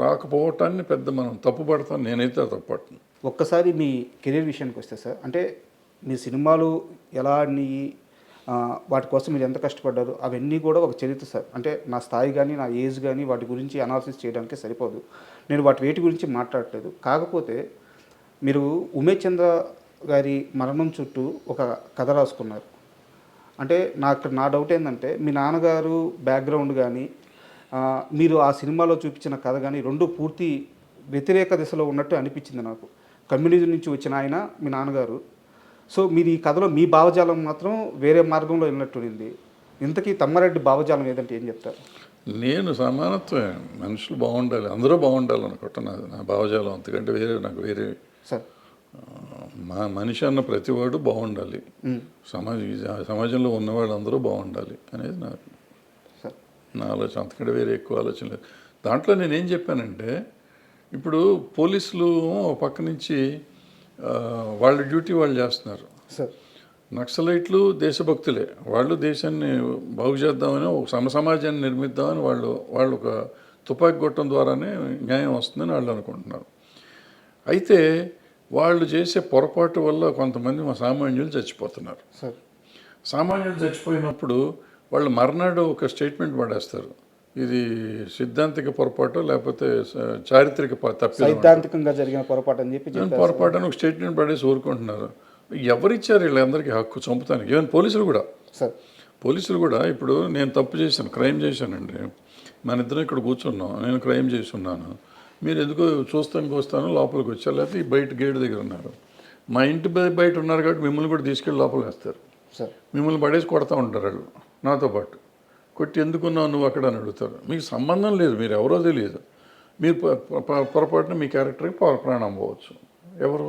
రాకపోవటాన్ని పెద్ద మనం తప్పు పడతాం, నేనైతే తప్పు పడుతున్నాను. ఒక్కసారి మీ కెరీర్ విషయానికి వస్తే సార్, అంటే మీ సినిమాలు ఎలా ఆడినాయి, వాటి కోసం మీరు ఎంత కష్టపడ్డారు, అవన్నీ కూడా ఒక చరిత్ర సార్. అంటే నా స్థాయి కానీ నా ఏజ్ కానీ వాటి గురించి అనాలిసిస్ చేయడానికి సరిపోదు. నేను వేటి గురించి మాట్లాడట్లేదు. కాకపోతే మీరు ఉమేష్ చంద్ర గారి మరణం చుట్టూ ఒక కథ రాసుకున్నారు. అంటే నా డౌట్ ఏంటంటే మీ నాన్నగారు బ్యాక్గ్రౌండ్ కానీ మీరు ఆ సినిమాలో చూపించిన కథ కానీ రెండు పూర్తి వ్యతిరేక దిశలో ఉన్నట్టు అనిపించింది నాకు. కమ్యూనిజం నుంచి వచ్చిన ఆయన మీ నాన్నగారు. సో మీరు ఈ కథలో మీ భావజాలం మాత్రం వేరే మార్గంలో వెళ్ళినట్టుంది. ఇంతకీ తమ్మారెడ్డి భావజాలం ఏదంటే ఏం చెప్తారు? నేను సమానత్వమే, మనుషులు బాగుండాలి, అందరూ బాగుండాలి అనుకుంటా నా భావజాలం. అంతకంటే నాకు వేరే సార్. మనిషి అన్న ప్రతివాడు బాగుండాలి, సమాజంలో ఉన్నవాళ్ళు అందరూ బాగుండాలి అనేది నా ఆలోచన. అంతకంటే వేరే ఎక్కువ ఆలోచన లేదు. దాంట్లో నేనేం చెప్పానంటే, ఇప్పుడు పోలీసులు పక్క నుంచి వాళ్ళ డ్యూటీ వాళ్ళు చేస్తున్నారు. నక్సలైట్లు దేశభక్తులే, వాళ్ళు దేశాన్ని బాగు చేద్దామని, ఒక సమాజాన్ని నిర్మిద్దామని వాళ్ళు ఒక తుపాకీ గొట్టం ద్వారానే న్యాయం వస్తుందని వాళ్ళు అనుకుంటున్నారు. అయితే వాళ్ళు చేసే పొరపాటు వల్ల కొంతమంది మా సామాన్యులు చచ్చిపోతున్నారు. సామాన్యులు చచ్చిపోయినప్పుడు వాళ్ళు మర్నాడు ఒక స్టేట్మెంట్ పడేస్తారు, ఇది సిద్ధాంతిక పొరపాటు లేకపోతే చారిత్రక సైద్ధాంతికంగా జరిగిన పొరపాటు అని చెప్పి పొరపాటు అని ఒక స్టేట్మెంట్ పడేసి ఊరుకుంటున్నారు. ఎవరిచ్చారు వీళ్ళందరికీ హక్కు చంపుతానికి? ఈవెన్ పోలీసులు కూడా ఇప్పుడు నేను తప్పు చేశాను, క్రైమ్ చేశానండి, మన ఇద్దరం ఇక్కడ కూర్చున్నాం, నేను క్రైమ్ చేసి ఉన్నాను, మీరు ఎందుకో చూస్తానికి వస్తాను లోపలికి వచ్చారు, లేకపోతే ఈ బయట గేట్ దగ్గర ఉన్నారు, మా ఇంటి బయట ఉన్నారు కాబట్టి మిమ్మల్ని కూడా తీసుకెళ్ళి లోపలికి వేస్తారు, మిమ్మల్ని పడేసి కొడతా ఉంటారు వాళ్ళు నాతో పాటు. కొట్టి ఎందుకున్నావు నువ్వు అక్కడ అని అడుగుతారు. మీకు సంబంధం లేదు, మీరు ఎవరో తెలియదు, మీరు పొరపాటున మీ క్యారెక్టర్కి ప్రాణం పోవచ్చు. ఎవరు?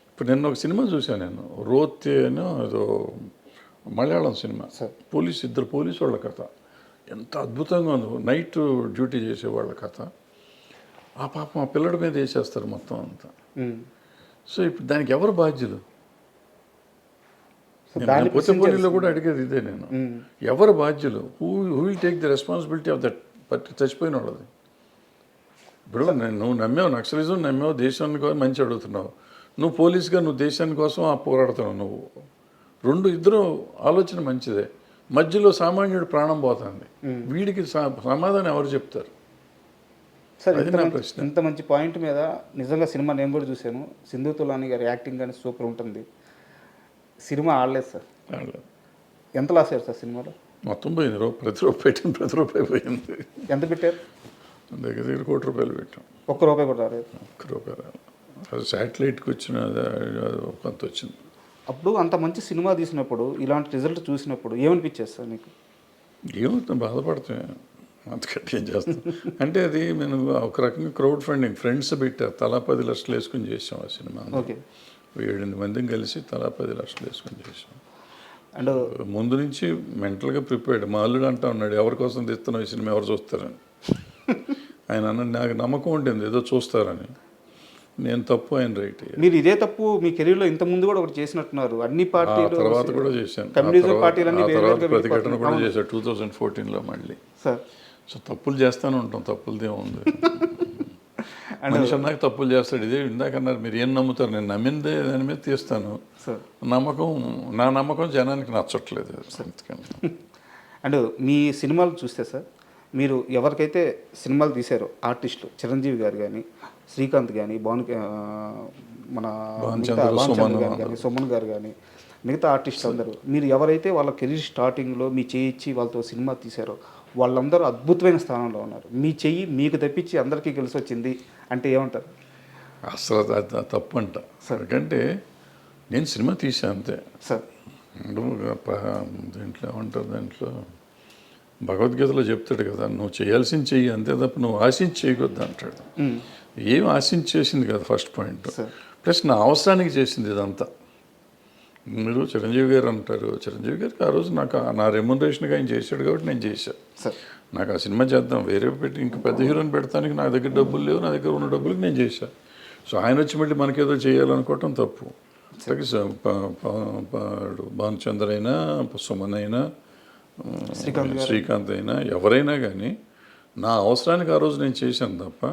ఇప్పుడు నిన్న ఒక సినిమా చూశాను నేను, రోతే అని ఏదో మలయాళం సినిమా, ఇద్దరు పోలీసు వాళ్ళ కథ. ఎంత అద్భుతంగా ఉంది. నైట్ డ్యూటీ చేసేవాళ్ళ కథ. ఆ పాప మా పిల్లడి మీద వేసేస్తారు మొత్తం అంతా. సో ఇప్పుడు దానికి ఎవరు బాధ్యులు? పోలీసులో కూడా అడిగేది ఇదే నేను, ఎవరు బాధ్యులు? Who will take the responsibility of that చచ్చిపోయిన వాళ్ళది? ఇప్పుడు నువ్వు నమ్మావు, నక్సలిజం నమ్మావు, దేశాన్ని కోసం మంచి అడుగుతున్నావు, నువ్వు పోలీసుగా నువ్వు దేశాని కోసం పోరాడుతున్నావు. నువ్వు ఇద్దరు ఆలోచన మంచిదే, మధ్యలో సామాన్యుడు ప్రాణం పోతుంది, వీడికి సమాధానం ఎవరు చెప్తారు? సార్ ఇంత మంచి పాయింట్ మీద నిజంగా సినిమా నేను కూడా చూశాను. సింధు తులాని గారి యాక్టింగ్ కానీ సూపర్ ఉంటుంది. సినిమా ఆడలేదు సార్. వాళ్ళు ఎంత లాస్ అయ్యారు సార్ సినిమాలో? మొత్తం పోయింది ప్రతి రూపాయి పెట్టిన ప్రతి రూపాయి పోయింది. ఎంత పెట్టారు? దగ్గర దగ్గర ₹1 కోటి పెట్టాం. ఒక్క రూపాయి కూడా రాలేదు. ₹1 రాలేదు. అది శాటిలైట్కి వచ్చిన కొంత వచ్చింది. అప్పుడు అంత మంచి సినిమా తీసినప్పుడు ఇలాంటి రిజల్ట్ చూసినప్పుడు ఏమనిపించేది సార్ మీకు? ఏమవుతుంది, బాధపడితే అంతకంటే ఏం చేస్తాం. అంటే అది నేను ఒక రకంగా క్రౌడ్ ఫండింగ్ ఫ్రెండ్స్ పెట్టారు, తలా 10 లక్షలు వేసుకుని చేసాం ఆ సినిమా. ఓకే. 7-8 మందిని కలిసి తలా 10 లక్షలు వేసుకుని చేసాం. అండ్ ముందు నుంచి మెంటల్గా ప్రిపేర్డ్. మా అల్లుడు అంటా ఉన్నాడు, ఎవరి కోసం తీస్తున్నావు ఈ సినిమా, ఎవరు చూస్తారని. ఆయన అన్నాడు, నాకు నమ్మకం ఉంటుంది ఏదో చూస్తారని. నేను తప్పు, ఆయన రైట్. మీరు ఇదే తప్పు మీ కెరీర్లో ఇంత ముందు కూడా ఒకటి చేసినట్టున్నారు. అన్ని పార్టీలు తర్వాత కూడా చేశాను. కమ్యూనిజం పార్టీలన్నీ తర్వాత ప్రతిఘటన కూడా చేశాను 2014లో మళ్ళీ. సార్ సో తప్పులు చేస్తానే ఉంటాం, తప్పులదే ఉంది. మనిషి అన్నాక తప్పులు చేస్తాడు. ఇదే ఇందాక అన్నారు, మీరు ఏం నమ్ముతారు, నేను నమ్మిందే దాని మీద తీస్తాను. సార్ నా నమ్మకం జనానికి నచ్చట్లేదు అందుకని. అండ్ మీ సినిమాలు చూస్తే సార్, మీరు ఎవరికైతే సినిమాలు తీశారో ఆర్టిస్టులు, చిరంజీవి గారు కానీ, శ్రీకాంత్ కానీ, మన భానుచంద్ర గారు కానీ, సుమన్ గారు కానీ, మిగతా ఆర్టిస్టులు అందరూ, మీరు ఎవరైతే వాళ్ళ కెరీర్ స్టార్టింగ్లో మీ చెయ్యి ఇచ్చి వాళ్ళతో సినిమా తీశారో వాళ్ళందరూ అద్భుతమైన స్థానంలో ఉన్నారు. మీ చెయ్యి మీకు తప్పించి అందరికీ కలిసి వచ్చింది అంటే ఏమంటారు? అసలు అది తప్పు అంట. ఎందుకంటే నేను సినిమా తీసాను అంతే సార్. దీంట్లో ఏమంటారు, దాంట్లో భగవద్గీతలో చెప్తాడు కదా, నువ్వు చేయాల్సింది చెయ్యి అంతే తప్ప నువ్వు ఆశించి చేయకూడదు అంటాడు. ఏం ఆశించి చేసింది కదా ఫస్ట్ పాయింట్. ప్లస్ నా అవసరానికి చేసింది ఇదంతా. మీరు చిరంజీవి గారు అంటారు, చిరంజీవి గారికి ఆ రోజు నాకు నా రెమ్యునరేషన్గా ఆయన చేశాడు కాబట్టి నేను చేశాను. నాకు ఆ సినిమా చేద్దాం, వేరే పెట్టి ఇంక పెద్ద హీరోని పెడతానికి నా దగ్గర డబ్బులు లేవు, నా దగ్గర ఉన్న డబ్బులకి నేను చేశాను. సో ఆయన వచ్చి మళ్ళీ మనకేదో చేయాలనుకోవటం తప్పు. భానుచంద్ర అయినా, సుమన్ అయినా, శ్రీకాంత్ అయినా, ఎవరైనా కానీ నా అవసరానికి ఆ రోజు నేను చేశాను తప్ప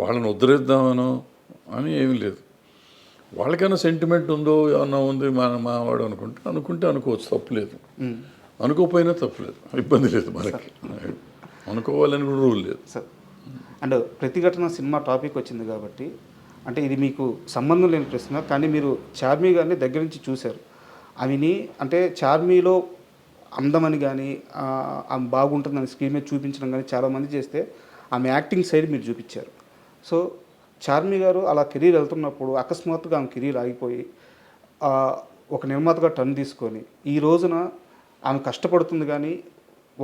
వాళ్ళని ఉద్ధరిద్దామనో అని ఏమీ లేదు. వాళ్ళకైనా సెంటిమెంట్ ఉందో ఏమన్నా ఉంది మావాడు అనుకుంటే అనుకోవచ్చు, తప్పులేదు. అనుకోపోయినా తప్పులేదు, ఇబ్బంది లేదు మనకి. అనుకోవాలని కూడా రూల్ లేదు సార్. అండ్ ప్రతిఘటన సినిమా టాపిక్ వచ్చింది కాబట్టి, అంటే ఇది మీకు సంబంధం లేని ప్రశ్న, కానీ మీరు చార్మి గారిని దగ్గర నుంచి చూశారు. ఆమెని అంటే చార్మీలో అందమని కానీ ఆమె బాగుంటుందని స్క్రీన్ మీద చూపించడం కానీ చాలామంది చేస్తే ఆమె యాక్టింగ్ సైడ్ మీరు చూపించారు. సో చార్మి గారు అలా కెరీర్ వెళ్తున్నప్పుడు అకస్మాత్తుగా ఆమె కెరీర్ ఆగిపోయి ఒక నిర్మాతగా టర్న్ తీసుకొని ఈ రోజున ఆమె కష్టపడుతుంది కానీ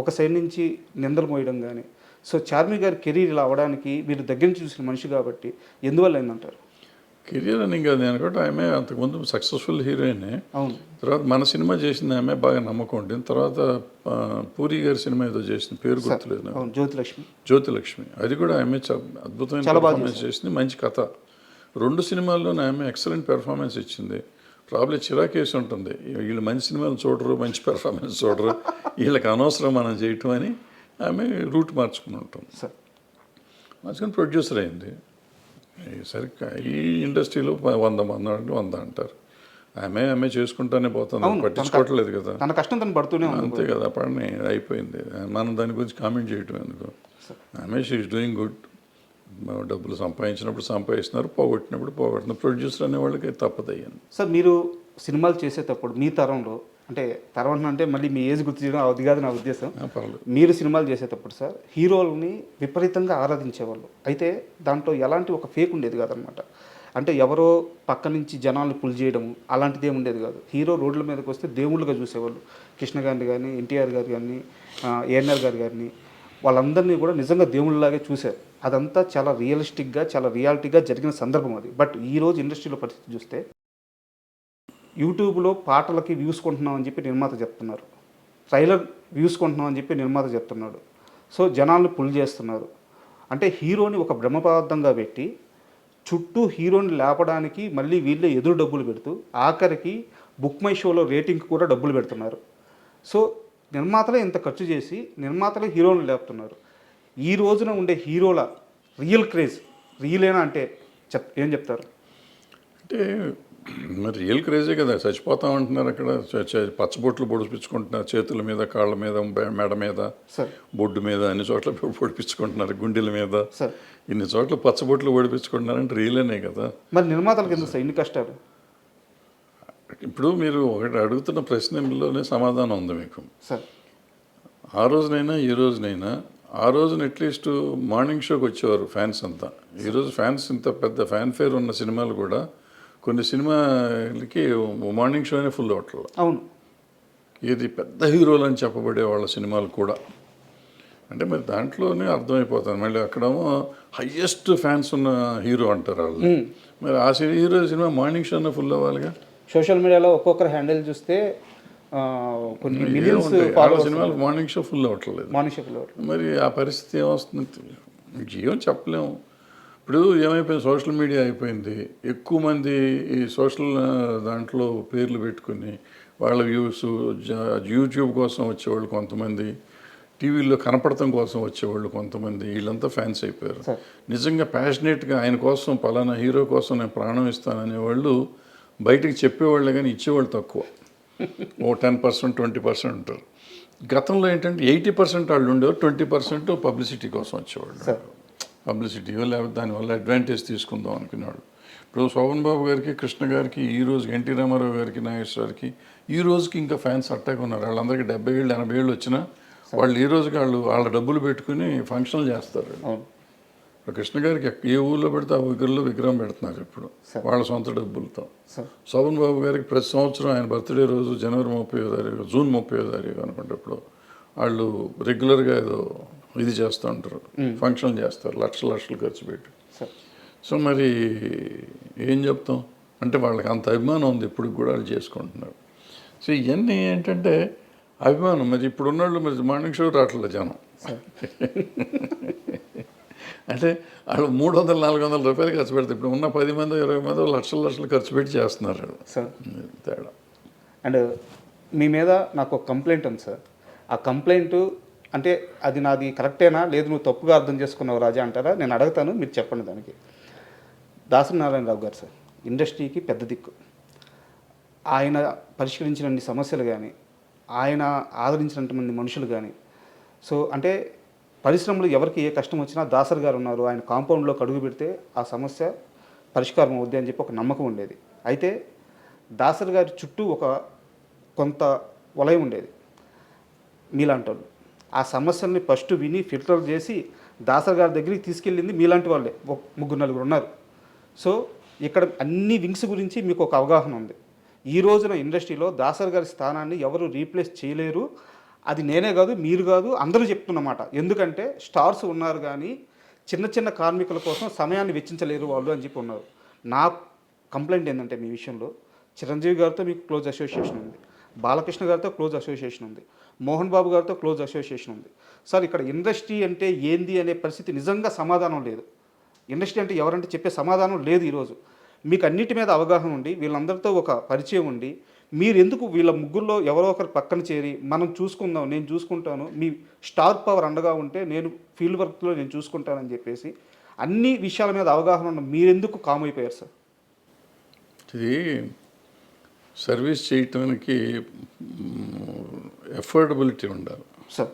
ఒక సైడ్ నుంచి నిందలు మోయడం కానీ, సో చార్మి గారి కెరీర్ ఇలా అవ్వడానికి మీరు దగ్గర నుంచి చూసిన మనిషి కాబట్టి ఎందువల్ల అయిందంటారు? కెరీర్ అని ఇంకా నేను కూడా ఆమె అంతకుముందు సక్సెస్ఫుల్ హీరోయినే. అవును. తర్వాత మన సినిమా చేసింది ఆమె బాగా నమ్మకం ఉంటుంది. తర్వాత పూరి గారి సినిమా ఏదో చేసింది, పేరు గుర్తులేదు, జ్యోతిలక్ష్మి. అది కూడా ఆమె అద్భుతమైన పెర్ఫార్మెన్స్ చేసింది, మంచి కథ. 2 సినిమాల్లోనే ఆమె ఎక్సలెంట్ పెర్ఫార్మెన్స్ ఇచ్చింది. ప్రాబ్లం చిరాకేసి ఉంటుంది, వీళ్ళు మంచి సినిమాలు చూడరు, మంచి పెర్ఫార్మెన్స్ చూడరు, వీళ్ళకి అనవసరం మనం చేయటం అని ఆమె రూట్ మార్చుకుని ఉంటుంది. మార్చుకొని ప్రొడ్యూసర్ అయింది. సరిగ్గా ఈ ఇండస్ట్రీలో 100 మంది అంటే 100 అంటారు. ఆమె చేసుకుంటానే పోతుంది, పట్టించుకోవట్లేదు కదా. తన కష్టం తను పడుతూనే అంతే కదా, పని అయిపోయింది. మనం దాని గురించి కామెంట్ చేయటం ఎందుకు. ఆమె షీఈస్ డూయింగ్ గుడ్. డబ్బులు సంపాదిస్తున్నారు, పోగొట్టినప్పుడు పోగొట్టిన ప్రొడ్యూసర్ అనే వాళ్ళకి తప్పదయ్యాను. సార్ మీరు సినిమాలు చేసేటప్పుడు మీ తరంలో, అంటే తరం అంటే మళ్ళీ మీ ఏజ్ గుర్తు చేయడం అది కాదు నా ఉద్దేశం, మీరు సినిమాలు చేసేటప్పుడు సార్ హీరోలని విపరీతంగా ఆరాధించేవాళ్ళు. అయితే దాంట్లో ఎలాంటి ఒక ఫేక్ ఉండేది కాదనమాట. అంటే ఎవరో పక్క నుంచి జనాలను పుల్ చేయడం అలాంటిది ఏమి ఉండేది కాదు. హీరో రోడ్ల మీదకి వస్తే దేవుళ్ళుగా చూసేవాళ్ళు. కృష్ణ గారిని కానీ, ఎన్టీఆర్ గారు కానీ, ఏఎన్ఆర్ గారు కానీ, వాళ్ళందరినీ కూడా నిజంగా దేవుళ్ళలాగే చూశారు. అదంతా చాలా రియలిస్టిక్గా, చాలా రియాలిటీగా జరిగిన సందర్భం అది. బట్ ఈరోజు ఇండస్ట్రీలో పరిస్థితి చూస్తే యూట్యూబ్లో పాటలకి వ్యూస్ కొంటున్నామని చెప్పి నిర్మాత చెప్తున్నారు, ట్రైలర్ వ్యూస్ కొంటున్నామని చెప్పి నిర్మాత చెప్తున్నాడు. సో జనాలను పుల్ చేస్తున్నారు. అంటే హీరోని ఒక బ్రహ్మపదార్థంగా పెట్టి చుట్టూ హీరోని లేపడానికి మళ్ళీ వీళ్ళే ఎదురు డబ్బులు పెడుతూ ఆఖరికి బుక్ మై షోలో రేటింగ్కి కూడా డబ్బులు పెడుతున్నారు. సో నిర్మాతలే ఇంత ఖర్చు చేసి నిర్మాతలే హీరోని లేపుతున్నారు. ఈ రోజున ఉండే హీరోల రియల్ క్రేజ్ రియలేనా అంటే ఏం చెప్తారు? అంటే మరి రియల్ క్రేజే కదా, చచ్చిపోతామంటున్నారు అక్కడ. పచ్చబొట్లు పొడిపించుకుంటున్నారు, చేతుల మీద, కాళ్ళ మీద, మెడ మీద, బొడ్డు మీద, అన్ని చోట్ల పొడిపించుకుంటున్నారు, గుండెల మీద, ఇన్ని చోట్ల పచ్చబొట్లు పొడిపించుకుంటున్నారంటే రియలేనే కదా. మరి నిర్మాతలకు ఎందుకు సార్ ఇన్ని కష్టాలు? ఇప్పుడు మీరు ఒకటి అడుగుతున్న ప్రశ్నలోనే సమాధానం ఉంది మీకు. సార్ ఆ రోజునైనా ఈ రోజునైనా ఆ రోజున అట్లీస్ట్ మార్నింగ్ షోకి వచ్చేవారు ఫ్యాన్స్ అంతా. ఈరోజు ఫ్యాన్స్ ఇంత పెద్ద ఫ్యాన్ ఫేర్ ఉన్న సినిమాలు కూడా కొన్ని సినిమాలకి మార్నింగ్ షోనే ఫుల్ అవట్లేదు. అవును. ఇది పెద్ద హీరోలు అని చెప్పబడే వాళ్ళ సినిమాలు కూడా. అంటే మరి దాంట్లోనే అర్థమైపోతుంది. మళ్ళీ అక్కడేమో హయ్యెస్ట్ ఫ్యాన్స్ ఉన్న హీరో అంటారు వాళ్ళు. మరి ఆ హీరో సినిమా మార్నింగ్ షోనే ఫుల్ అవ్వాలిగా. సోషల్ మీడియాలో ఒక్కొక్కరు హ్యాండిల్ చూస్తే కొన్ని మిలియన్స్ సినిమాలు మార్నింగ్ షో ఫుల్ అవ్వట్లేదు. మార్నింగ్ షో ఫుల్ అవ్వట్లేదు. మరి ఆ పరిస్థితి ఏమొస్తుంది ఏం చెప్పలేము. ఇప్పుడు ఏమైపోయింది, సోషల్ మీడియా అయిపోయింది. ఎక్కువ మంది ఈ సోషల్ దాంట్లో పేర్లు పెట్టుకుని వాళ్ళ వ్యూస్ యూట్యూబ్ కోసం వచ్చేవాళ్ళు కొంతమంది, టీవీలో కనపడటం కోసం వచ్చేవాళ్ళు కొంతమంది, వీళ్ళంతా ఫ్యాన్స్ అయిపోయారు. నిజంగా ప్యాషనేట్గా ఆయన కోసం పలానా హీరో కోసం నేను ప్రాణం ఇస్తాననేవాళ్ళు బయటికి చెప్పేవాళ్ళే కానీ ఇచ్చేవాళ్ళు తక్కువ. ఓ 10%, 20% ఉంటారు. గతంలో ఏంటంటే 80% వాళ్ళు ఉండేవారు, 20% పబ్లిసిటీ కోసం వచ్చేవాళ్ళు. పబ్లిసిటీ లేకపోతే దానివల్ల అడ్వాంటేజ్ తీసుకుందాం అనుకునేవాళ్ళు. ఇప్పుడు శోభన్ బాబు గారికి, కృష్ణ గారికి, ఈ రోజు ఎన్టీ రామారావు గారికి, నాగేశ్వరకి ఈ రోజుకి ఇంకా ఫ్యాన్స్ అట్టాగా ఉన్నారు. వాళ్ళందరికీ 70 ఏళ్ళు 80 ఏళ్ళు వచ్చినా వాళ్ళు ఈ రోజుకి వాళ్ళ డబ్బులు పెట్టుకుని ఫంక్షన్లు చేస్తారు. కృష్ణ గారికి ఏ ఊళ్ళో పెడితే ఆ ఊరిలో విగ్రహం పెడుతున్నారు ఇప్పుడు వాళ్ళ సొంత డబ్బులతో. శోభన్ బాబు గారికి ప్రతి సంవత్సరం ఆయన బర్త్డే రోజు జనవరి 30వ తారీఖు, జూన్ 30వ తారీఖు అనుకుంటప్పుడు వాళ్ళు రెగ్యులర్గా ఏదో ఇది చేస్తూ ఉంటారు, ఫంక్షన్లు చేస్తారు, లక్షలు ఖర్చు పెట్టి. సో మరి ఏం చెప్తాం అంటే వాళ్ళకి అంత అభిమానం ఉంది, ఇప్పుడు కూడా వాళ్ళు చేసుకుంటున్నారు. సో ఇవన్నీ ఏంటంటే అభిమానం. మరి ఇప్పుడు ఉన్నవాళ్ళు మరి మార్నింగ్ షో రావట్లేదు జనం. అంటే వాళ్ళు 300-400 రూపాయలు ఖర్చు పెడతారు. ఇప్పుడు ఉన్న 10 మంది 20 మంది లక్షలు ఖర్చు పెట్టి చేస్తున్నారు సార్. తేడా. అండ్ మీ మీద నాకు ఒక కంప్లైంట్ ఉంది సార్. ఆ కంప్లైంట్ అంటే అది నాది కరెక్టేనా లేదు నువ్వు తప్పుగా అర్థం చేసుకున్నావు రాజా అంటారా? నేను అడుగుతాను, మీరు చెప్పండి దానికి. దాసరి నారాయణరావు గారు సార్ ఇండస్ట్రీకి పెద్ద దిక్కు. ఆయన పరిష్కరించినన్ని సమస్యలు కానీ, ఆయన ఆదరించినటువంటి మనుషులు కానీ, సో అంటే పరిశ్రమలో ఎవరికి ఏ కష్టం వచ్చినా దాసరి గారు ఉన్నారు, ఆయన కాంపౌండ్లోకి అడుగు పెడితే ఆ సమస్య పరిష్కారం అవుద్ది అని చెప్పి ఒక నమ్మకం ఉండేది. అయితే దాసరి గారి చుట్టూ ఒక కొంత వలయం ఉండేది మీలాంటి వాళ్ళు. ఆ సమస్యల్ని ఫస్ట్ విని ఫిల్టర్ చేసి దాసరి గారి దగ్గరికి తీసుకెళ్ళింది మీలాంటి వాళ్ళే, 3-4 ఉన్నారు. సో ఇక్కడ అన్ని వింగ్స్ గురించి మీకు ఒక అవగాహన ఉంది. ఈ రోజున ఇండస్ట్రీలో దాసరి గారి స్థానాన్ని ఎవరు రీప్లేస్ చేయలేరు. అది నేనే కాదు, మీరు కాదు, అందరూ చెప్తున్నమాట. ఎందుకంటే స్టార్స్ ఉన్నారు కానీ చిన్న కార్మికుల కోసం సమయాన్ని వెచ్చించలేరు వాళ్ళు అని చెప్పి ఉన్నారు. నా కంప్లైంట్ ఏంటంటే మీ విషయంలో చిరంజీవి గారితో మీకు క్లోజ్ అసోసియేషన్ ఉంది, బాలకృష్ణ గారితో క్లోజ్ అసోసియేషన్ ఉంది, మోహన్ బాబు గారితో క్లోజ్ అసోసియేషన్ ఉంది. సార్ ఇక్కడ ఇండస్ట్రీ అంటే ఏంది అనే పరిస్థితి నిజంగా సమాధానం లేదు. ఇండస్ట్రీ అంటే ఎవరంటే చెప్పే సమాధానం లేదు. ఈరోజు మీకు అన్నిటి మీద అవగాహన ఉండి వీళ్ళందరితో ఒక పరిచయం ఉండి మీరు ఎందుకు వీళ్ళ ముగ్గురులో ఎవరో ఒకరు పక్కన చేరి మనం చూసుకుందాం, నేను చూసుకుంటాను, మీ స్టార్ పవర్ అండగా ఉంటే నేను ఫీల్డ్ వర్క్లో నేను చూసుకుంటానని చెప్పేసి అన్ని విషయాల మీద అవగాహన ఉన్న మీరెందుకు కామ్ అయిపోయారు సార్? ఇది సర్వీస్ చేయటానికి ఎఫోర్డబిలిటీ ఉండాలి సార్.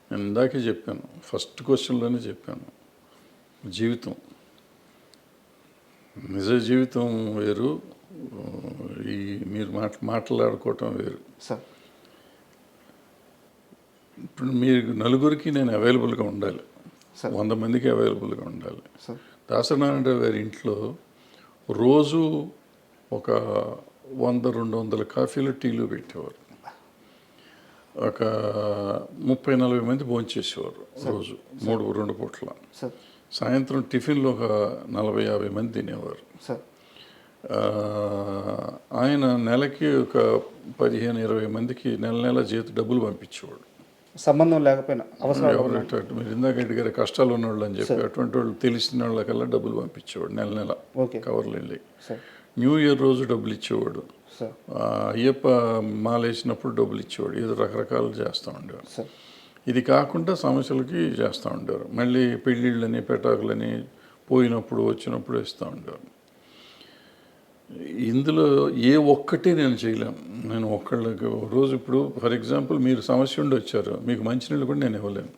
నేను ఇందాకే చెప్పాను, ఫస్ట్ క్వశ్చన్లోనే చెప్పాను. జీవితం, నిజ జీవితం వేరు, ఈ మీరు మాట్లాడుకోవటం వేరు సార్. ఇప్పుడు మీరు నలుగురికి నేను అవైలబుల్గా ఉండాలి, 100 మందికి అవైలబుల్గా ఉండాలి. దాసరి నారాయణరావు గారి ఇంట్లో రోజు ఒక 100-200 కాఫీలు టీలు పెట్టేవారు. ఒక 30-40 మంది భోంచేసేవారు రోజు, 2 పూట్ల. సాయంత్రం టిఫిన్లో ఒక 40-50 మంది తినేవారు. ఆయన నెలకి ఒక 15-20 మందికి నెల డబ్బులు పంపించేవాడు. సంబంధం లేకపోయినా అవసరం. మీరు ఇందాక అడిగారు కష్టాలు ఉన్నవాళ్ళు అని చెప్పి, అటువంటి వాళ్ళు తెలిసిన వాళ్ళకల్లా డబ్బులు పంపించేవాడు నెల కవర్లు వెళ్ళి. న్యూ ఇయర్ రోజు డబ్బులు ఇచ్చేవాడు, అయ్యప్ప మాలేసినప్పుడు డబ్బులు ఇచ్చేవాడు. ఏదో రకరకాలు చేస్తూ ఉండేవాడు. ఇది కాకుండా సమస్యలకి చేస్తూ ఉండేవారు. మళ్ళీ పెళ్ళిళ్ళని పెటాకులని పోయినప్పుడు వచ్చినప్పుడు ఇస్తూ ఉండేవారు. ఇందులో ఏ ఒక్కటి నేను చేయలేం. నేను ఒక్కళ్ళకి రోజు ఇప్పుడు ఫర్ ఎగ్జాంపుల్ మీరు సమస్య ఉండి వచ్చారు, మీకు మంచినీళ్ళు కూడా నేను ఇవ్వలేను.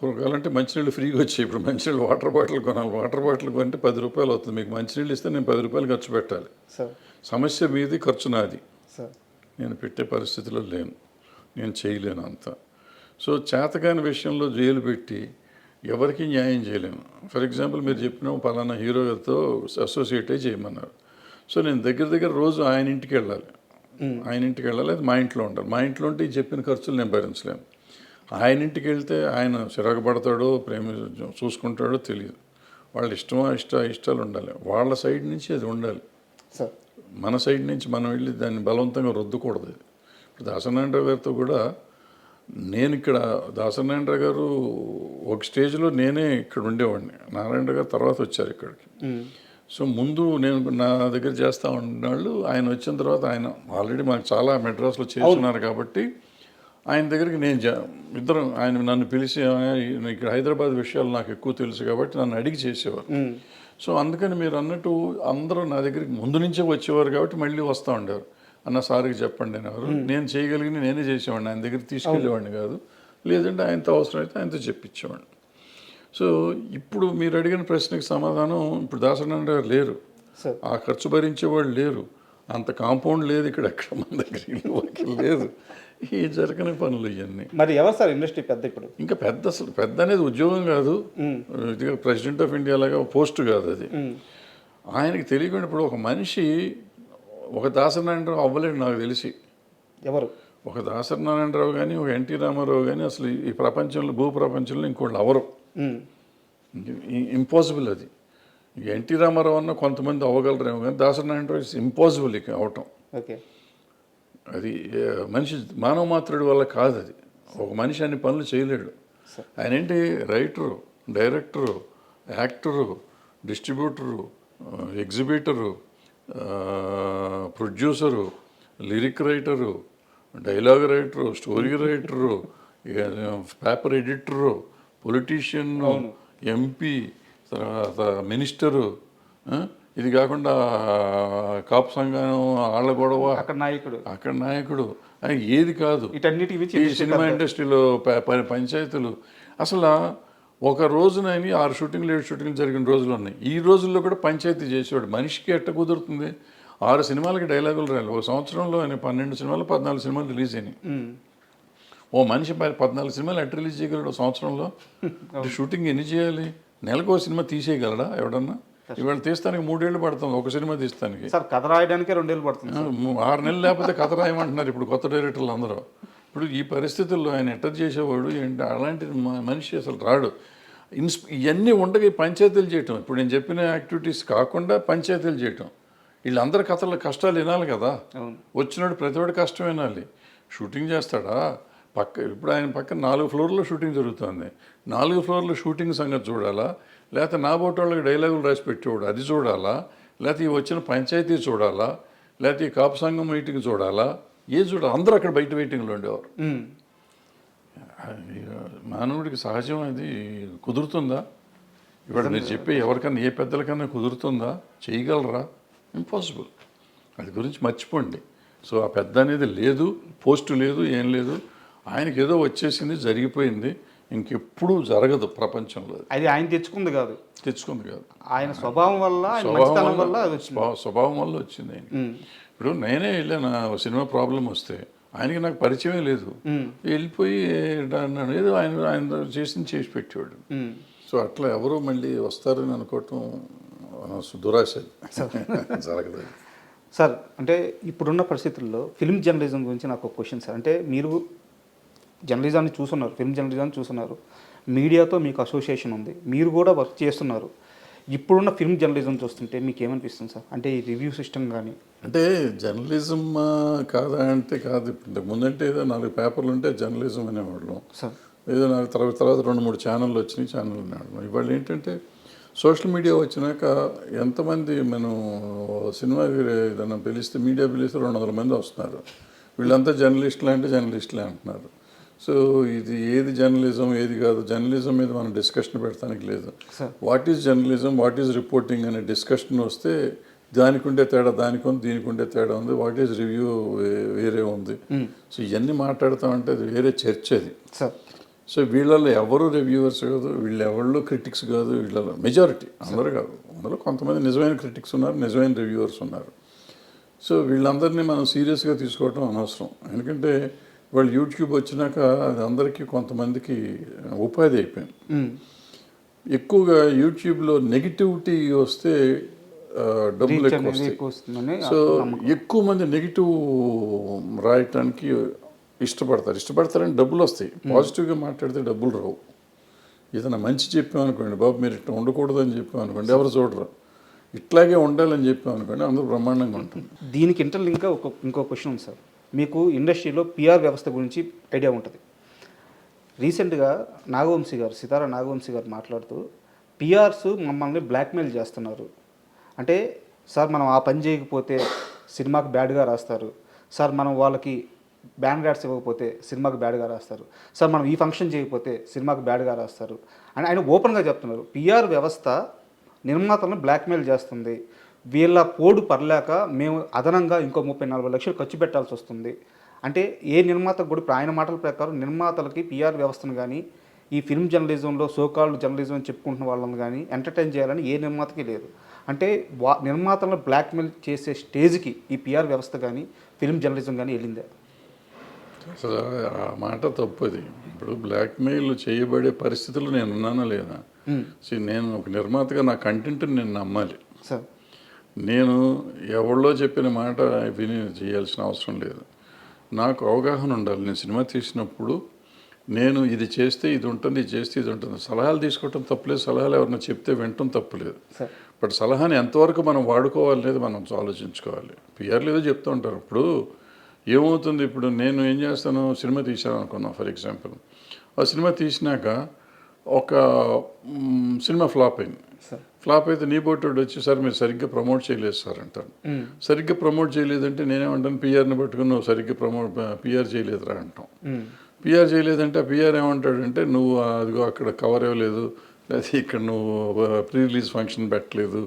పూర్వకాలంటే మంచినీళ్ళు ఫ్రీగా వచ్చాయి. ఇప్పుడు మంచినీళ్ళు వాటర్ బాటిల్ కొనాలి. వాటర్ బాటిల్ కొంటే 10 రూపాయలు అవుతుంది. మీకు మంచినీళ్ళు ఇస్తే నేను 10 రూపాయలు ఖర్చు పెట్టాలి. సార్ సమస్య మీది, ఖర్చు నాది. సార్ నేను పెట్టే పరిస్థితిలో లేను, నేను చేయలేను అంత. సో చేతకాని విషయంలో జైలు పెట్టి ఎవరికి న్యాయం చేయలేను. ఫర్ ఎగ్జాంపుల్ మీరు చెప్పిన పలానా హీరో గారితో అసోసియేట్ అయ్యి చేయమన్నారు. సో నేను దగ్గర రోజు ఆయన ఇంటికి వెళ్ళాలి, అది మా ఇంట్లో ఉండాలి. మా ఇంట్లో ఉంటే ఈ చెప్పిన ఖర్చులు నేను భరించలేను. ఆయన ఇంటికి వెళ్తే ఆయన చిరాకు పడతాడో చూసుకుంటాడో తెలియదు. వాళ్ళ ఇష్టాలు ఉండాలి. వాళ్ళ సైడ్ నుంచి అది ఉండాలి. సార్ మన సైడ్ నుంచి మనం వెళ్ళి దాన్ని బలవంతంగా రుద్దకూడదు. అది ఇప్పుడు దాసనారాయణరావు గారితో కూడా నేను ఇక్కడ దాసనారాయణరావు గారు ఒక స్టేజ్లో నేనే ఇక్కడ ఉండేవాడిని. నారాయణరావు గారు తర్వాత వచ్చారు ఇక్కడికి. సో ముందు నేను నా దగ్గర చేస్తూ ఉన్నాళ్ళు. ఆయన వచ్చిన తర్వాత ఆయన ఆల్రెడీ మాకు చాలా మెడ్రాస్లో చేస్తున్నారు కాబట్టి ఆయన దగ్గరికి నేను ఇద్దరం ఆయన నన్ను పిలిచి ఇక్కడ హైదరాబాద్ విషయాలు నాకు ఎక్కువ తెలుసు కాబట్టి నన్ను అడిగి చేసేవారు. సో అందుకని మీరు అన్నట్టు అందరూ నా దగ్గరికి ముందు నుంచే వచ్చేవారు కాబట్టి మళ్ళీ వస్తూ ఉండేవారు. అన్న సార్కి చెప్పండి అనేవారు. నేను చేయగలిగిన నేనే చేసేవాడిని, ఆయన దగ్గరికి తీసుకెళ్ళేవాడిని కాదు. లేదంటే ఆయనతో అవసరమైతే ఆయనతో చెప్పించేవాడిని. సో ఇప్పుడు మీరు అడిగిన ప్రశ్నకి సమాధానం, ఇప్పుడు దాసనారాయణ గారు లేరు, ఆ ఖర్చు భరించేవాళ్ళు లేరు, అంత కాంపౌండ్ లేదు ఇక్కడ, ఎక్కడ మన దగ్గర ఇల్లు వాకిలు లేదు, ఈ జరగని పనులు ఇవన్నీ. మరి ఎవరు సార్ ఇండస్ట్రీ పెద్ద ఇప్పుడు? ఇంకా పెద్ద అసలు పెద్ద అనేది ఉద్యోగం కాదు, ఇది ప్రెసిడెంట్ ఆఫ్ ఇండియా లాగా పోస్ట్ కాదు అది. ఆయనకి తెలియకుండా ఇప్పుడు ఒక మనిషి ఒక దాసనారాయణరావు అవ్వలేడు నాకు తెలిసి. ఎవరు? ఒక దాసనారాయణరావు కానీ ఒక ఎన్టీ రామారావు కానీ అసలు ఈ ప్రపంచంలో భూప్రపంచంలో ఇంకోళ్ళు అవరు. ఇంపాసిబుల్ అది. ఎన్టీ రామారావు అన్న కొంతమంది అవ్వగలరేమో కానీ దాసనారాయణరావు ఇట్స్ ఇంపాసిబుల్ ఇక అవటం. ఓకే, అది మనిషి మానవ మాత్రుడి వల్ల కాదు. అది ఒక మనిషి అన్ని పనులు చేయలేడు. ఆయన ఏంటి writer, director, actor, distributor, exhibitor, producer, lyric writer, dialogue writer, story writer, paper editor, politician, MP, తర్వాత మినిస్టరు, ఇది కాకుండా కాపు సంఘం ఆళ్ళ గొడవ, అక్కడ నాయకుడు ఏది కాదు. ఈ సినిమా ఇండస్ట్రీలో పంచాయతీలు అసలు ఒక రోజునని 6 షూటింగ్లు 7 షూటింగ్లు జరిగిన రోజులు ఉన్నాయి. ఈ రోజుల్లో కూడా పంచాయతీ చేసేవాడు. మనిషికి ఎట్ట కుదురుతుంది? 6 సినిమాలకి డైలాగులు రాయాలి. ఒక సంవత్సరంలో ఆయన 12 సినిమాలు 14 సినిమాలు రిలీజ్ అయినాయి. ఓ మనిషి 14 సినిమాలు ఎట్ట రిలీజ్ చేయగలడు సంవత్సరంలో? షూటింగ్ ఎన్ని చేయాలి? నెలకు ఒక సినిమా తీసేయగలడా ఎవడన్నా? ఇవాళ తీస్తానికి 3 ఏళ్ళు పడుతుంది ఒక సినిమా తీస్తానికి. కథ రాయడానికే 2 ఏళ్ళు పడుతుంది. 6 నెలలు లేకపోతే కథ రాయమంటున్నారు ఇప్పుడు కొత్త డైరెక్టర్లు అందరూ. ఇప్పుడు ఈ పరిస్థితుల్లో ఆయన ఎట్ట చేసేవాడు ఏంటి? అలాంటి మనిషి అసలు రాడు. ఇవన్నీ ఉండగా పంచాయతీలు చేయటం, ఇప్పుడు నేను చెప్పిన యాక్టివిటీస్ కాకుండా పంచాయతీలు చేయటం, వీళ్ళందరి కథల కష్టాలు వినాలి కదా. వచ్చినాడు ప్రతివాడు కష్టం వినాలి. షూటింగ్ చేస్తాడా? ఇప్పుడు ఆయన పక్కన 4 ఫ్లోర్లో షూటింగ్ జరుగుతుంది. 4 ఫ్లోర్లో షూటింగ్ సంగతి చూడాలా? లేకపోతే నా బోటి వాళ్ళకి డైలాగులు రాసి పెట్టేవాడు అది చూడాలా? లేకపోతే ఈ వచ్చిన పంచాయతీ చూడాలా? లేకపోతే ఈ కాపు సంఘం మీటింగ్ చూడాలా? ఏది చూడాలి? అందరూ అక్కడ బయట వెయిటింగ్లో ఉండేవారు. మానవుడికి సహజం అది కుదురుతుందా? ఇవాళ మీరు చెప్పే ఎవరికన్నా ఏ పెద్దలకన్నా కుదురుతుందా? చేయగలరా? ఇంపాసిబుల్. అది గురించి మర్చిపోండి. సో ఆ పెద్ద అనేది లేదు, పోస్టు లేదు, ఏం లేదు. ఆయనకి ఏదో వచ్చేసింది, జరిగిపోయింది, ఇంకెప్పుడు జరగదు ప్రపంచంలో. అది ఆయన తెచ్చుకుంది కాదు, ఆయన స్వభావం వల్ల స్వభావం వల్ల వచ్చింది ఆయన. ఇప్పుడు నేనే వెళ్ళాను సినిమా ప్రాబ్లం వస్తే, ఆయనకి నాకు పరిచయమే లేదు, వెళ్ళిపోయి ఏదో ఆయన చేసి పెట్టేవాడు. సో అట్లా ఎవరో మళ్ళీ వస్తారని అనుకోవటం దురాశ, జరగదు. సార్ అంటే ఇప్పుడున్న పరిస్థితుల్లో ఫిల్మ్ జర్నలిజం గురించి నాకు ఒక క్వశ్చన్ సార్. అంటే మీరు జర్నలిజాన్ని చూస్తున్నారు, ఫిల్మ్ జర్నలిజాన్ని చూస్తున్నారు, మీడియాతో మీకు అసోసియేషన్ ఉంది, మీరు కూడా వర్క్ చేస్తున్నారు. ఇప్పుడున్న ఫిల్మ్ జర్నలిజం చూస్తుంటే మీకు ఏమనిపిస్తుంది సార్? అంటే ఈ రివ్యూ సిస్టమ్ కానీ, అంటే జర్నలిజం కాదా అంటే కాదు. ఇప్పుడు ముందంటే ఏదో 4 పేపర్లు ఉంటే జర్నలిజం అనేవాళ్ళం సార్. ఏదో తర్వాత 2-3 ఛానళ్ళు వచ్చినాయి, ఛానల్ అనేవాళ్ళం. ఇవాళ ఏంటంటే సోషల్ మీడియా వచ్చినాక ఎంతమంది మనం సినిమా ఏదైనా పిలిస్తే, మీడియా పిలిస్తే 200 మంది వస్తున్నారు. వీళ్ళంతా జర్నలిస్టులే అంటే జర్నలిస్టులే అంటున్నారు. సో ఇది ఏది జర్నలిజం ఏది కాదు, జర్నలిజం మీద మనం డిస్కషన్ పెడతానికి లేదు. What is journalism, what is reporting అనే డిస్కషన్ వస్తే దానికి ఉండే తేడా దానికి ఉంది, దీనికి ఉండే తేడా ఉంది, వాట్ ఈజ్ రివ్యూ వేరే ఉంది. సో ఇవన్నీ మాట్లాడుతూ ఉంటే అది వేరే చర్చ అది. సో వీళ్ళలో ఎవరు రివ్యూవర్స్ కాదు, వీళ్ళు ఎవరు క్రిటిక్స్ కాదు, వీళ్ళలో మెజారిటీ అందరూ కాదు, అందులో కొంతమంది నిజమైన క్రిటిక్స్ ఉన్నారు, నిజమైన రివ్యూవర్స్ ఉన్నారు. సో వీళ్ళందరినీ మనం సీరియస్గా తీసుకోవటం అనవసరం. ఎందుకంటే వాళ్ళు యూట్యూబ్ వచ్చినాక అది అందరికీ కొంతమందికి ఉపాధి అయిపోయింది. ఎక్కువగా యూట్యూబ్లో నెగిటివిటీ వస్తే డబ్బులు ఎక్కువ వస్తాయి. సో ఎక్కువ మంది నెగిటివ్ రాయటానికి ఇష్టపడతారని డబ్బులు వస్తాయి. పాజిటివ్గా మాట్లాడితే డబ్బులు రావు. ఏదైనా మంచి చెప్పామనుకోండి, బాబు మీరు ఇట్లా ఉండకూడదని చెప్పామనుకోండి, ఎవరు చూడరు. ఇట్లాగే ఉండాలని చెప్పామనుకోండి, అందరూ బ్రహ్మాండంగా ఉంటుంది. దీనికి ఇంటర్లింక్గా ఇంకో క్వశ్చన్ ఉంది సార్. మీకు ఇండస్ట్రీలో పిఆర్ వ్యవస్థ గురించి ఐడియా ఉంటుంది. రీసెంట్గా సితారా నాగవంశీ గారు మాట్లాడుతూ పిఆర్స్ మమ్మల్ని బ్లాక్మెయిల్ చేస్తున్నారు. అంటే సార్ మనం ఆ పని చేయకపోతే సినిమాకి బ్యాడ్గా రాస్తారు, సార్ మనం వాళ్ళకి బ్యాన్ కార్డ్స్ ఇవ్వకపోతే సినిమాకి బ్యాడ్గా రాస్తారు, సార్ మనం ఈ ఫంక్షన్ చేయకపోతే సినిమాకి బ్యాడ్గా రాస్తారు అని ఆయన ఓపెన్గా చెప్తున్నారు. పిఆర్ వ్యవస్థ నిర్మాతలను బ్లాక్మెయిల్ చేస్తుంది, వీళ్ళ పోడు పర్లేక మేము అదనంగా ఇంకో 30-40 లక్షలు ఖర్చు పెట్టాల్సి వస్తుంది. అంటే ఏ నిర్మాతకు కూడా ఇప్పుడు ఆయన మాటల ప్రకారం నిర్మాతలకి పిఆర్ వ్యవస్థను కానీ ఈ ఫిల్మ్ జర్నలిజంలో సోకాల్డ్ జర్నలిజం అని చెప్పుకుంటున్న వాళ్ళని కానీ ఎంటర్టైన్ చేయాలని ఏ నిర్మాతకి లేదు. అంటే నిర్మాతలను బ్లాక్మెయిల్ చేసే స్టేజ్కి ఈ పిఆర్ వ్యవస్థ కానీ ఫిల్మ్ జర్నలిజం కానీ వెళ్ళిందే? అసలు ఆ మాట తప్పది. ఇప్పుడు బ్లాక్మెయిల్ చేయబడే పరిస్థితులు నేను ఉన్నానా లేదా? నేను ఒక నిర్మాతగా నా కంటెంట్ని నేను నమ్మాలి సార్. నేను ఎవరిలో చెప్పిన మాట విని చేయాల్సిన అవసరం లేదు. నాకు అవగాహన ఉండాలి. నేను సినిమా తీసినప్పుడు నేను ఇది చేస్తే ఇది ఉంటుంది, ఇది చేస్తే ఇది ఉంటుంది. సలహాలు తీసుకోవటం తప్పులేదు, సలహాలు ఎవరైనా చెప్తే వినటం తప్పులేదు. బట్ సలహాని ఎంతవరకు మనం వాడుకోవాలనేది మనం ఆలోచించుకోవాలి. పిఆర్లు ఏదో చెప్తూ ఉంటారు. ఇప్పుడు ఏమవుతుంది, ఇప్పుడు నేను ఏం చేస్తాను, సినిమా తీసాను అనుకున్నాను ఫర్ ఎగ్జాంపుల్. ఆ సినిమా తీసినాక ఒక సినిమా ఫ్లాప్ అయింది. ఫ్లాప్ అయితే నీ బోటోడు వచ్చి సార్ మీరు సరిగ్గా ప్రమోట్ చేయలేదు సార్ అంటాను. సరిగ్గా ప్రమోట్ చేయలేదంటే నేనేమంటాను, పిఆర్ని పట్టుకుని నువ్వు సరిగ్గా పిఆర్ చేయలేదురా అంటాం. పిఆర్ చేయలేదంటే ఆ పిఆర్ ఏమంటాడంటే నువ్వు అదిగో అక్కడ కవర్ ఇవ్వలేదు, లేదా ఇక్కడ నువ్వు ప్రీ రిలీజ్ ఫంక్షన్ పెట్టలేదు,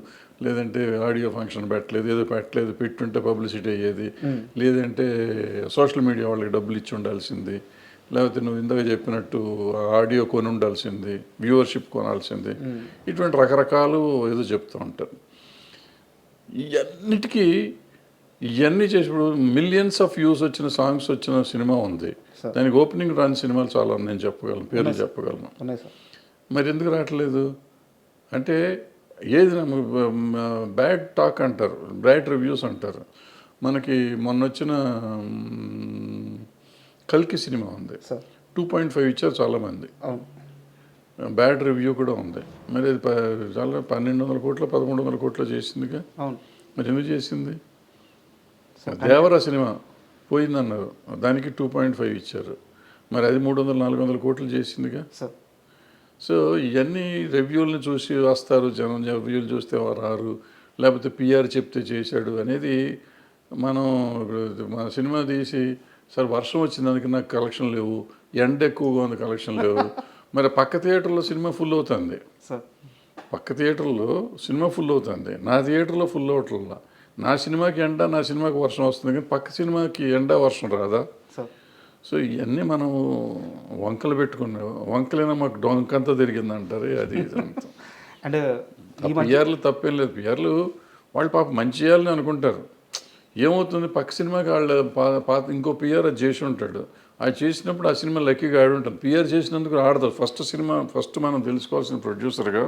లేదంటే ఆడియో ఫంక్షన్ పెట్టలేదు, ఏదో పెట్టలేదు, పెట్టుంటే పబ్లిసిటీ అయ్యేది, లేదంటే సోషల్ మీడియా వాళ్ళకి డబ్బులు ఇచ్చి ఉండాల్సింది, లేకపోతే నువ్వు ఇందాక చెప్పినట్టు ఆడియో కొని ఉండాల్సింది, వ్యూవర్షిప్ కొనాల్సింది, ఇటువంటి రకరకాలు ఏదో చెప్తూ ఉంటారు. ఇవన్నీ చేసి ఇప్పుడు మిలియన్స్ ఆఫ్ వ్యూస్ వచ్చిన సాంగ్స్ వచ్చిన సినిమా ఉంది, దానికి ఓపెనింగ్ రాని సినిమాలు చాలా నేను చెప్పగలను, పేర్లు చెప్పగలను. మరి ఎందుకు రావట్లేదు అంటే ఏది బ్యాడ్ టాక్ అంటారు, బ్యాడ్ రివ్యూస్ అంటారు. మనకి మొన్న వచ్చిన కల్కి సినిమా ఉంది, 2.5 ఇచ్చారు చాలామంది, బ్యాడ్ రివ్యూ కూడా ఉంది. మరి అది చాలా 1200 కోట్లు 1300 కోట్లు చేసిందిగా. మరి ఎందుకు చేసింది? దేవరా సినిమా పోయిందన్నారు, దానికి 2.5 ఇచ్చారు. మరి అది 300-400 కోట్లు చేసిందిగా. సో ఇవన్నీ రివ్యూలను చూసి వస్తారు జనం, రివ్యూలు చూస్తే రారు, లేకపోతే పిఆర్ చెప్తే చేశాడు అనేది. మనం మన సినిమా తీసి సార్ వర్షం వచ్చిందానికి నాకు కలెక్షన్ లేవు, ఎండ ఎక్కువగా ఉంది కలెక్షన్ లేవు, మరి పక్క థియేటర్లో సినిమా ఫుల్ అవుతుంది, పక్క థియేటర్లో సినిమా ఫుల్ అవుతుంది, నా థియేటర్లో ఫుల్ అవట్లా. నా సినిమాకి ఎండ, నా సినిమాకి వర్షం వస్తుంది, కానీ పక్క సినిమాకి ఎండ వర్షం రాదా? సో ఇవన్నీ మనం వంకలు పెట్టుకున్నాం, వంకలైనా మాకు డొంకంతా తిరిగిందంటారు. అది అంటే పిఆర్లు తప్పేం లేదు, పిఆర్లు వాళ్ళు పాప మంచి చేయాలని అనుకుంటారు. ఏమవుతుంది, పక్క సినిమాకి వాళ్ళు పాత ఇంకో పిఆర్ అది చేసి ఉంటాడు, అది చేసినప్పుడు ఆ సినిమా లక్కీగా ఆడి ఉంటుంది. పిఆర్ చేసినందుకు ఆడతారు. ఫస్ట్ మనం తెలుసుకోవాల్సిన ప్రొడ్యూసర్గా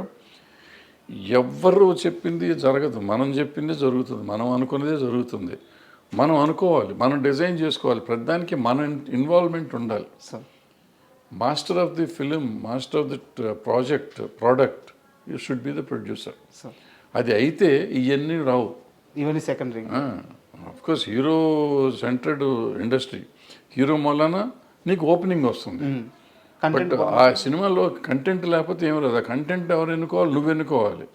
ఎవరు చెప్పింది జరగదు, మనం చెప్పిందే జరుగుతుంది, మనం అనుకున్నదే జరుగుతుంది. మనం అనుకోవాలి, మనం డిజైన్ చేసుకోవాలి, ప్రతిదానికి మన ఇన్వాల్వ్మెంట్ ఉండాలి. Master of the film, master of the product you should be the producer. అది అయితే ఇవన్నీ రావు, ఇవన్నీ secondary. Of course hero centred industry, hero వలన నీకు ఓపెనింగ్ వస్తుంది. బట్ ఆ సినిమాలో కంటెంట్ లేకపోతే ఏం లేదు. ఆ కంటెంట్ ఎవరు ఎన్నుకోవాలి, నువ్వు ఎన్నుకోవాలి.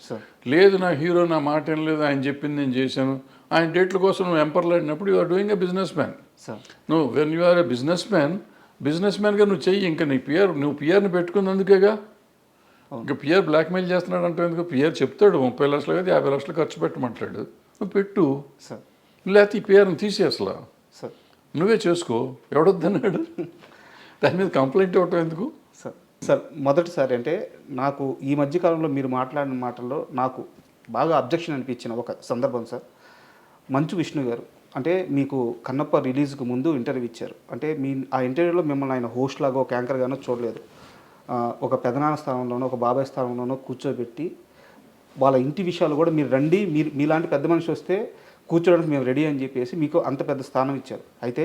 లేదు నా హీరో నా మాట ఏం లేదు, ఆయన చెప్పింది నేను చేశాను, ఆయన డేట్ల కోసం నువ్వు ఎంపర్లాడినప్పుడు you are doing a businessman. నువ్వు వెన్ యూ ఆర్ ఎ బిజినెస్ మ్యాన్గా నువ్వు చెయ్యి. ఇంకా నీ నువ్వు పిఆర్ని పెట్టుకున్నందుకేగా. ఇంకా పిఆర్ బ్లాక్మెయిల్ చేస్తున్నాడు అంటే ఎందుకు? పిఆర్ చెప్తాడు 30 లక్షలు కదా 50 లక్షలు ఖర్చు పెట్టమంటాడు, నువ్వు పెట్టు. లేకపోతే ఈ పిఆర్ని తీసి అసలు నువ్వే చేసుకో, ఎవడొద్దన్నాడు? దాని మీద కంప్లైంట్ ఇవ్వటం ఎందుకు? సార్ మొదటిసారి అంటే నాకు ఈ మధ్యకాలంలో మీరు మాట్లాడిన మాటల్లో నాకు బాగా అబ్జెక్షన్ అనిపించిన ఒక సందర్భం సార్. మంచు విష్ణు గారు అంటే మీకు కన్నప్ప రిలీజ్కి ముందు ఇంటర్వ్యూ ఇచ్చారు. అంటే ఆ ఇంటర్వ్యూలో మిమ్మల్ని ఆయన హోస్ట్ లాగా ఒక యాంకర్ గానో చూడలేదు. ఒక పెదనాన్న స్థానంలోనో ఒక బాబాయ్ స్థానంలోనో కూర్చోబెట్టి వాళ్ళ ఇంటి విషయాలు కూడా మీరు రండి, మీలాంటి పెద్ద మనిషి వస్తే కూర్చోడానికి మేము రెడీ అని చెప్పేసి మీకు అంత పెద్ద స్థానం ఇచ్చారు. అయితే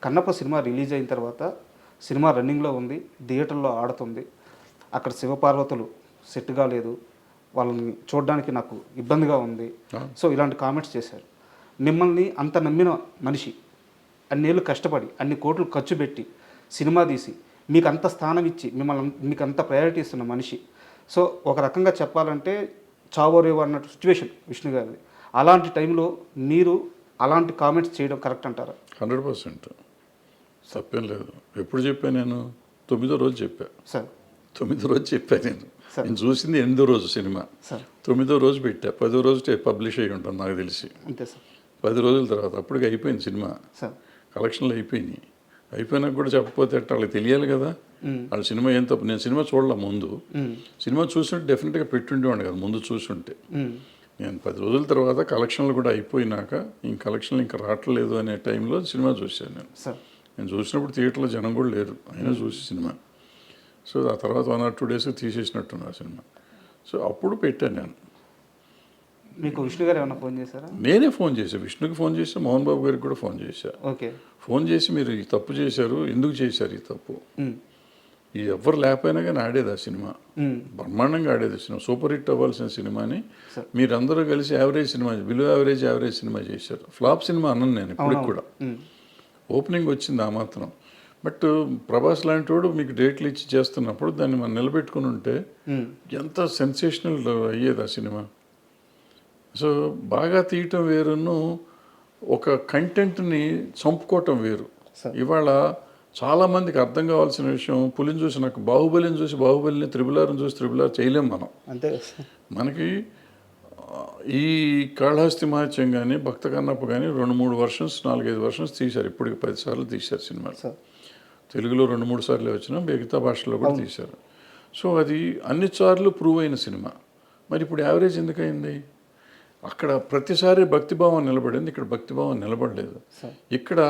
కన్నప్ప సినిమా రిలీజ్ అయిన తర్వాత సినిమా రన్నింగ్లో ఉంది, థియేటర్లో ఆడుతుంది, అక్కడ శివపార్వతులు సెట్ కాలేదు, వాళ్ళని చూడడానికి నాకు ఇబ్బందిగా ఉంది, సో ఇలాంటి కామెంట్స్ చేశారు. మిమ్మల్ని అంత నమ్మిన మనిషి అన్నేళ్ళు కష్టపడి అన్ని కోట్లు ఖర్చు పెట్టి సినిమా తీసి మీకు అంత స్థానం ఇచ్చి మీకు అంత ప్రయారిటీ ఇస్తున్న మనిషి, సో ఒక రకంగా చెప్పాలంటే చావోరేవో అన్నట్టు సిచ్యువేషన్ విష్ణు గారిది. అలాంటి టైంలో మీరు అలాంటి కామెంట్స్ చేయడం కరెక్ట్ అంటారా? 100% తప్పేం లేదు. ఎప్పుడు చెప్పాను నేను? 9వ రోజు చెప్పా సార్. 9వ రోజు చెప్పాను నేను చూసింది 8వ రోజు సినిమా సార్. 9వ రోజు పెట్టా, 10వ రోజు పబ్లిష్ అయ్యి ఉంటుంది నాకు తెలిసి. అంతే సార్. 10 రోజుల తర్వాత అప్పటికి అయిపోయింది సినిమా, కలెక్షన్లు అయిపోయినాయి. అయిపోయినాక కూడా చెప్పకపోతే వాళ్ళకి తెలియాలి కదా వాళ్ళ సినిమా ఏం తప్పు. నేను సినిమా చూడలే ముందు, సినిమా చూస్తుంటే డెఫినెట్గా పెట్టుండేవాడిని కదా ముందు చూస్తుంటే. నేను 10 రోజుల తర్వాత కలెక్షన్లు కూడా అయిపోయినాక కలెక్షన్లు ఇంకా రావట్లేదు అనే టైంలో సినిమా చూశాను నేను చూసినప్పుడు థియేటర్లో జనం కూడా లేరు, అయినా చూసి సినిమా. సో ఆ తర్వాత 1 or 2 days తీసేసినట్టున్నారు సినిమా. సో అప్పుడు పెట్టాను నేను. మీకు విష్ణు గారు ఏమైనా ఫోన్ చేశారా? నేనే ఫోన్ చేశాను, విష్ణుకి ఫోన్ చేశా, మోహన్ బాబు గారికి కూడా ఫోన్ చేశా. ఓకే. ఫోన్ చేసి మీరు ఈ తప్పు చేశారు, ఎందుకు చేశారు ఈ తప్పు, ఈ ఎవరు లేకపోయినా కానీ ఆడేది ఆ సినిమా, బ్రహ్మాండంగా ఆడేది సినిమా, సూపర్ హిట్ అవ్వాల్సిన సినిమాని మీరందరూ కలిసి average cinema, below average cinema చేశారు. ఫ్లాప్ సినిమా అన్నాను నేను ఇప్పటికి కూడా. ఓపెనింగ్ వచ్చింది ఆ మాత్రం. బట్ ప్రభాస్ లాంటి వాడు మీకు డేట్లు ఇచ్చి చేస్తున్నప్పుడు దాన్ని మనం నిలబెట్టుకుని ఉంటే ఎంత సెన్సేషనల్ అయ్యేది ఆ సినిమా. సో బాగా తీయటం వేరును ఒక కంటెంట్ని చంపుకోవటం వేరు. ఇవాళ చాలామందికి అర్థం కావాల్సిన విషయం, పులిని చూసి నాకు బాహుబలిని చూసి బాహుబలిని, త్రిబులార్ని చూసి త్రిబులార్ చేయలేం మనం. అంతే. మనకి ఈ కాళహస్తి మహత్యం కానీ భక్త కన్నప్ప కానీ 2-3 వర్షన్స్ 4-5 వర్షన్స్ తీశారు. ఇప్పటికి 10 సార్లు తీశారు సినిమాలు. తెలుగులో 2-3 సార్లు వచ్చినా మిగతా భాషల్లో కూడా తీశారు. సో అది అన్ని సార్లు ప్రూవ్ అయిన సినిమా. మరి ఇప్పుడు యావరేజ్ ఎందుకయింది? అక్కడ ప్రతిసారి భక్తిభావం నిలబడింది, ఇక్కడ భక్తిభావం నిలబడలేదు. ఇక్కడ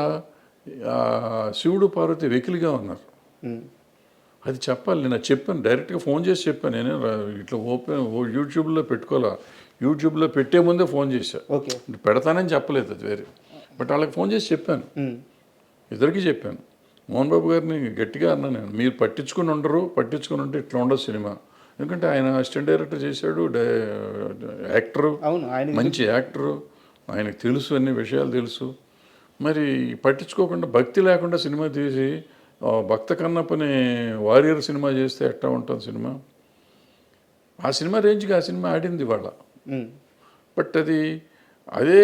శివుడు పార్వతి వెకిలిగా ఉన్నారు. అది చెప్పాలి. నేను చెప్పాను, డైరెక్ట్గా ఫోన్ చేసి చెప్పాను. నేనే ఇట్లా యూట్యూబ్లో పెట్టుకోవాలా, యూట్యూబ్లో పెట్టే ముందే ఫోన్ చేశా. ఓకే. పెడతానని చెప్పలేదు, అది వేరే. బట్ వాళ్ళకి ఫోన్ చేసి చెప్పాను, ఇద్దరికి చెప్పాను. మోహన్ బాబు గారిని గట్టిగా అన్నాను నేను, మీరు పట్టించుకుని ఉంటే ఇట్లా ఉండదు సినిమా. ఎందుకంటే ఆయన అసిస్టెంట్ డైరెక్టర్ చేశాడు, యాక్టరు, మంచి యాక్టరు, ఆయనకు తెలుసు, అన్ని విషయాలు తెలుసు. మరి పట్టించుకోకుండా భక్తి లేకుండా సినిమా తీసి భక్త కన్నప్పని వారియర్ సినిమా చేస్తే ఎట్టా ఉంటుంది సినిమా? ఆ సినిమా రేంజ్కి ఆ సినిమా ఆడింది వాళ్ళ. బట్ అదే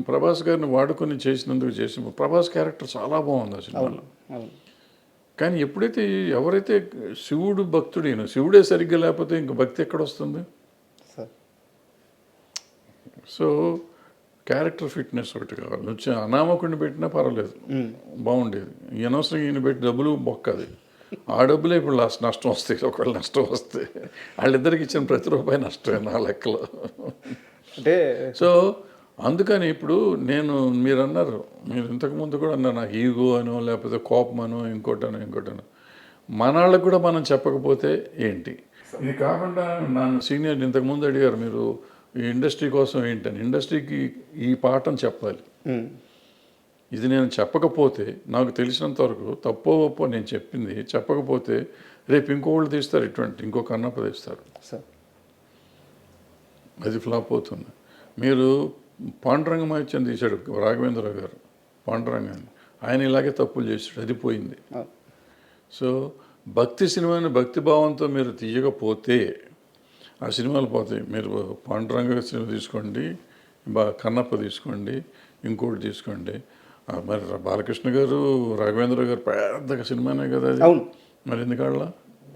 ప్రభాస్ గారిని వాడుకొని చేసినందుకు చేసిన ప్రభాస్ క్యారెక్టర్ చాలా బాగుంది ఆ సినిమాలో. కానీ ఎప్పుడైతే ఎవరైతే శివుడు భక్తుడైన, శివుడే సరిగ్గా లేకపోతే ఇంక భక్తి ఎక్కడ వస్తుంది? సో క్యారెక్టర్ ఫిట్నెస్ ఒకటి కావాలి. వచ్చి అనామకుడిని పెట్టినా పర్వాలేదు, బాగుండేది. ఈ అనవసరం ఈయన పెట్టి డబ్బులు బొక్కది. ఆ డబ్బులే ఇప్పుడు నష్టం వస్తాయి. ఒకవేళ నష్టం వస్తే వాళ్ళిద్దరికి ఇచ్చిన ప్రతి రూపాయి నష్టమే నా లెక్కలో. అంటే సో అందుకని ఇప్పుడు మీరు అన్నారు, మీరు ఇంతకుముందు కూడా అన్నారు, నాకు ఈగో అనో లేకపోతే కోపం అనో ఇంకోటనో మన వాళ్ళకి కూడా మనం చెప్పకపోతే ఏంటి? ఇది కాకుండా నన్ను సీనియర్ ఇంతకుముందు అడిగారు, మీరు ఈ ఇండస్ట్రీ కోసం ఏంటని. ఇండస్ట్రీకి ఈ పాఠం చెప్పాలి. ఇది నేను చెప్పకపోతే, నాకు తెలిసినంత వరకు తప్పో ఒప్పో నేను చెప్పింది చెప్పకపోతే రేపు ఇంకోళ్ళు తీస్తారు, ఇంకో కన్నప్ప తీస్తారు, అది ఫ్లాప్ అవుతుంది. మీరు పాండురంగ మహత్యం తీశాడు రాఘవేంద్రరావు గారు, పాండురంగాన్ని, ఆయన ఇలాగే తప్పులు చేశాడు, అది పోయింది. సో భక్తి సినిమాని భక్తిభావంతో మీరు తీయకపోతే ఆ సినిమాలు పోతాయి. మీరు పాండురంగ సినిమా తీసుకోండి, కన్నప్ప తీసుకోండి, ఇంకోటి తీసుకోండి. మరి బాలకృష్ణ గారు, రాఘవేంద్ర గారు పెద్ద సినిమానే కదా అది. మరి ఎందుకాళ్ళ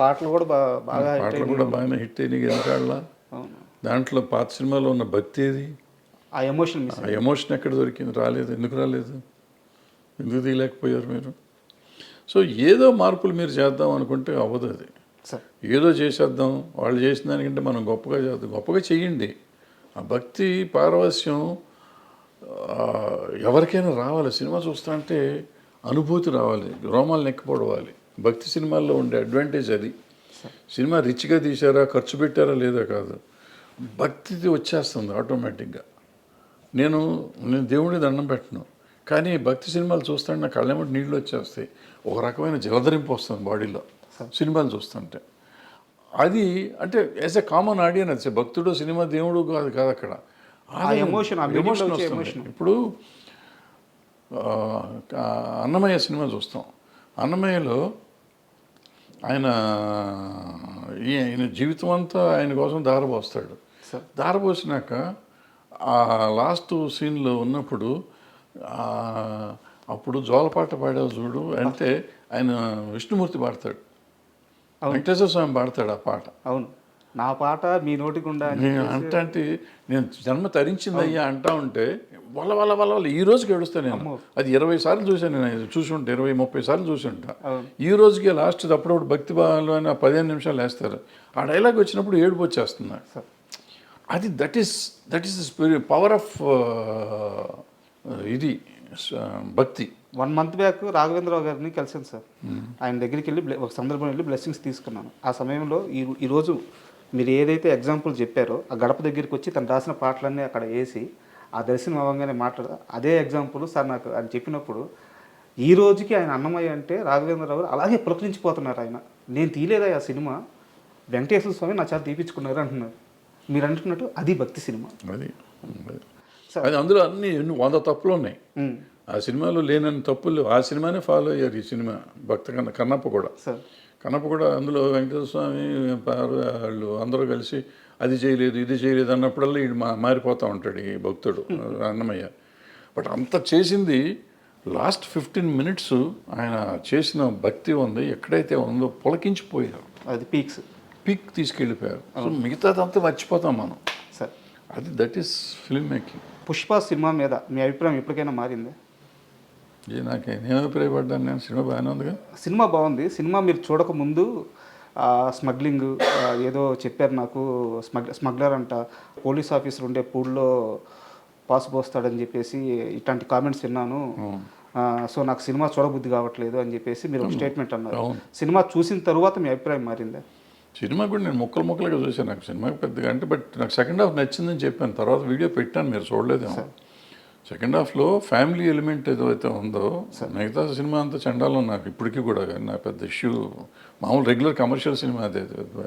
పాటలు కూడా బాగానే హిట్ అయినాయి, ఎందుకాళ్ళ? దాంట్లో పాత సినిమాలో ఉన్న భక్తి ఏది? ఆ ఎమోషన్ ఎక్కడ దొరికింది? రాలేదు. ఎందుకు రాలేదు? ఎందుకు తీయలేకపోయారు మీరు? సో ఏదో మార్పులు మీరు చేద్దాం అనుకుంటే అవ్వదు అది. సార్ ఏదో చేసేద్దాం, వాళ్ళు చేసిన దానికంటే మనం గొప్పగా చేద్దాం, గొప్పగా చెయ్యండి. ఆ భక్తి పారవస్యం ఎవరికైనా రావాలి. సినిమా చూస్తుంటే అనుభూతి రావాలి, రోమాలు నెక్కిపోవాలి. భక్తి సినిమాల్లో ఉండే అడ్వాంటేజ్ అది. సినిమా రిచ్గా తీశారా, ఖర్చు పెట్టారా లేదా కాదు, భక్తి వచ్చేస్తుంది ఆటోమేటిక్గా. నేను దేవుడికి దండం పెట్టను, కానీ భక్తి సినిమాలు చూస్తుంటే నా కళ్ళెమ్మటి నీళ్ళు వచ్చేస్తాయి. ఒక రకమైన జలధరింపు వస్తుంది బాడీలో సినిమాలు చూస్తుంటే. అది అంటే యాజ్ ఎ కామన్ ఆడియన్స్, భక్తుడు సినిమా దేవుడు కాదు కాదు అక్కడ ఎమోషన్ వస్తుంది. ఇప్పుడు అన్నమయ్య సినిమా చూస్తాం. అన్నమయ్యలో ఆయన జీవితం అంతా ఆయన కోసం దారపోస్తాడు. దారపోసినాక ఆ లాస్ట్ సీన్లో ఉన్నప్పుడు అప్పుడు జోలపాట పాడావు చూడు అంటే ఆయన విష్ణుమూర్తి పాడతాడు, వెంకటేశ్వర స్వామి పాడతాడు ఆ పాట. అవును, నా పాట మీ నోటి గుండా నేను అంటే నేను జన్మ తరించింది అయ్యా అంటా ఉంటే వల్ల వల్ల వల్ల వల్ల ఈ రోజుకి ఏడుస్తాను నేను. అది 20 సార్లు చూశాను నేను, చూసి ఉంటా 20-30 సార్లు చూసి ఉంటా. ఈ రోజుకి లాస్ట్ అప్పుడప్పుడు భక్తి భావంలో అయినా 15 నిమిషాలు వేస్తారు. ఆ డైలాగ్ వచ్చినప్పుడు ఏడుపు వచ్చేస్తుంది. అది దట్ ఈస్ పవర్ ఆఫ్ ఇది భక్తి. 1 మంత్ బ్యాక్ రాఘవేంద్రరావు గారిని కలిసాను సార్. ఆయన దగ్గరికి వెళ్ళి ఒక సందర్భం వెళ్ళి బ్లెస్సింగ్స్ తీసుకున్నాను. ఆ సమయంలో ఈరోజు మీరు ఏదైతే ఎగ్జాంపుల్ చెప్పారో ఆ గడప దగ్గరికి వచ్చి తను రాసిన పాటలన్నీ అక్కడ వేసి ఆ దర్శనం అవ్వగానే అదే ఎగ్జాంపుల్ సార్ నాకు ఆయన చెప్పినప్పుడు ఈ రోజుకి ఆయన అన్నమయ్య అంటే రాఘవేంద్రరావు అలాగే పులకరించిపోతున్నారు. ఆయన నేను తీయలేదా ఆ సినిమా, వెంకటేశ్వర స్వామి నా చేత తీపించుకున్నారు అంటున్నారు. మీరు అంటున్నట్టు అది భక్తి సినిమా. అది అందులో అన్ని 100 తప్పులు ఉన్నాయి. ఆ సినిమాలో లేనన్ని తప్పులు ఆ సినిమానే ఫాలో అయ్యారు. ఈ సినిమా కన్నప్ప కూడా అందులో వెంకటేశ్వర స్వామి వాళ్ళు అందరూ కలిసి అది చేయలేదు ఇది చేయలేదు అన్నప్పుడల్లా వీడు మారిపోతూ ఉంటాడు ఈ భక్తుడు అన్నమయ్య. బట్ అంత చేసింది లాస్ట్ 15 మినిట్స్ ఆయన చేసిన భక్తి ఉంది ఎక్కడైతే ఉందో పులకించిపోయారు. అది పీక్ తీసుకెళ్ళిపోయారు. సో మిగతాదంతా మర్చిపోతాం మనం సార్. అది that is film making. Pushpa cinema మీద మీ అభిప్రాయం ఎప్పటికైనా మారిందా? నేను అభిప్రాయపడ్డాను. నేను సినిమా బాగానే ఉందిగా. సినిమా బాగుంది. సినిమా మీరు చూడకముందు స్మగ్లింగ్ ఏదో చెప్పారు నాకు, స్మగ్లర్ అంట, పోలీస్ ఆఫీసర్ ఉండే పూల్లో పాసు పోస్తాడని చెప్పేసి ఇట్లాంటి కామెంట్స్ విన్నాను. సో నాకు సినిమా చూడబుద్ధి కావట్లేదు అని చెప్పేసి మీరు ఒక స్టేట్మెంట్ అన్నారు. సినిమా చూసిన తర్వాత మీ అభిప్రాయం మారిందా? సినిమా కూడా నేను ముక్కలుగా చూసాను. నాకు సినిమాకి పెద్దగా అంటే బట్ నాకు సెకండ్ హాఫ్ నచ్చిందని చెప్పాను. తర్వాత వీడియో పెట్టాను, మీరు చూడలేదేమో. సెకండ్ హాఫ్లో ఫ్యామిలీ ఎలిమెంట్ ఏదైతే ఉందో, మిగతా సినిమా అంతా చండాలం నాకు ఇప్పటికీ కూడా. కానీ నా పెద్ద ఇష్యూ మామూలు రెగ్యులర్ కమర్షియల్ సినిమా అదే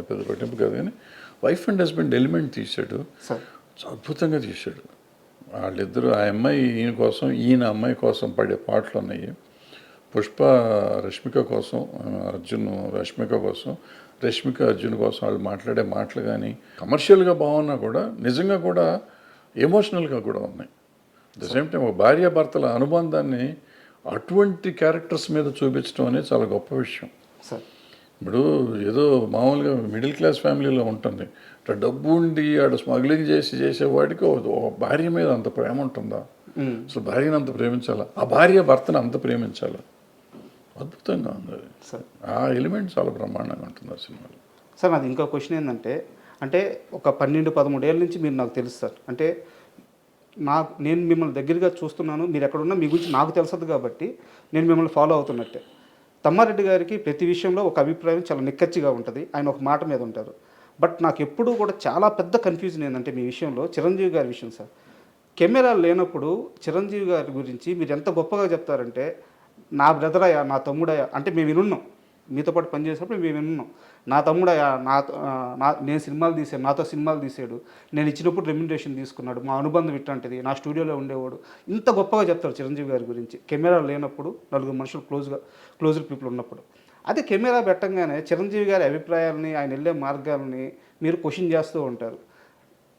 పెద్ద పట్టింపు కాదు. కానీ వైఫ్ అండ్ హస్బెండ్ ఎలిమెంట్ తీశాడు, అద్భుతంగా తీశాడు. వాళ్ళిద్దరూ ఆ అమ్మాయి ఈయన కోసం, ఈయన అమ్మాయి కోసం పడే పాటలు ఉన్నాయి. పుష్ప రష్మిక కోసం, రష్మిక కోసం, రష్మిక అర్జున్ కోసం వాళ్ళు మాట్లాడే మాటలు కానీ కమర్షియల్గా బాగున్నా కూడా నిజంగా కూడా ఎమోషనల్గా కూడా ఉన్నాయి. అట్ ద సేమ్ టైం ఒక భార్యాభర్తల అనుబంధాన్ని అటువంటి క్యారెక్టర్స్ మీద చూపించడం అనేది చాలా గొప్ప విషయం. ఇప్పుడు ఏదో మామూలుగా మిడిల్ క్లాస్ ఫ్యామిలీలో ఉంటుంది, ఇట్లా డబ్బు ఉండి ఆడ స్మగ్లింగ్ చేసేవాడికి భార్య మీద అంత ప్రేమ ఉంటుందా? అసలు భార్యను అంత ప్రేమించాలా, ఆ భార్య భర్తను అంత ప్రేమించాలా? అద్భుతంగా ఉంది అది. ఆ ఎలిమెంట్ చాలా బ్రహ్మాండంగా ఉంటుంది ఆ సినిమాలో. సార్ నాది ఇంకో క్వశ్చన్ ఏంటంటే, అంటే ఒక 12-13 ఏళ్ళ నుంచి మీరు నాకు తెలుసు సార్. అంటే నేను మిమ్మల్ని దగ్గరగా చూస్తున్నాను, మీరు ఎక్కడున్నా మీ గురించి నాకు తెలుసదు కాబట్టి నేను మిమ్మల్ని ఫాలో అవుతున్నట్టే. తమ్మారెడ్డి గారికి ప్రతి విషయంలో ఒక అభిప్రాయం చాలా నిక్కచ్చిగా ఉంటుంది, ఆయన ఒక మాట మీద ఉంటారు. బట్ నాకు ఎప్పుడూ కూడా చాలా పెద్ద కన్ఫ్యూజన్ ఏంటంటే మీ విషయంలో, చిరంజీవి గారి విషయం సార్. కెమెరా లేనప్పుడు చిరంజీవి గారి గురించి మీరు ఎంత గొప్పగా చెప్తారంటే, నా బ్రదరయ్యా, నా తమ్ముడయ్యా, అంటే మేము వినున్నాం, మీతో పాటు పనిచేసినప్పుడు మేము వినున్నాం, నా తమ్ముడయ్యా, నేను సినిమాలు తీసాను, నాతో సినిమాలు తీసాడు, నేను ఇచ్చినప్పుడు రెమ్యునరేషన్ తీసుకున్నాడు, మా అనుబంధం ఇట్లాంటిది, నా స్టూడియోలో ఉండేవాడు, ఇంత గొప్పగా చెప్తారు చిరంజీవి గారి గురించి. కెమెరా లేనప్పుడు 4 మనుషులు క్లోజ్డ్ పీపుల్ ఉన్నప్పుడు. అదే కెమెరా పెట్టంగానే చిరంజీవి గారి అభిప్రాయాలని, ఆయన వెళ్ళే మార్గాలని మీరు క్వశ్చన్ చేస్తూ ఉంటారు.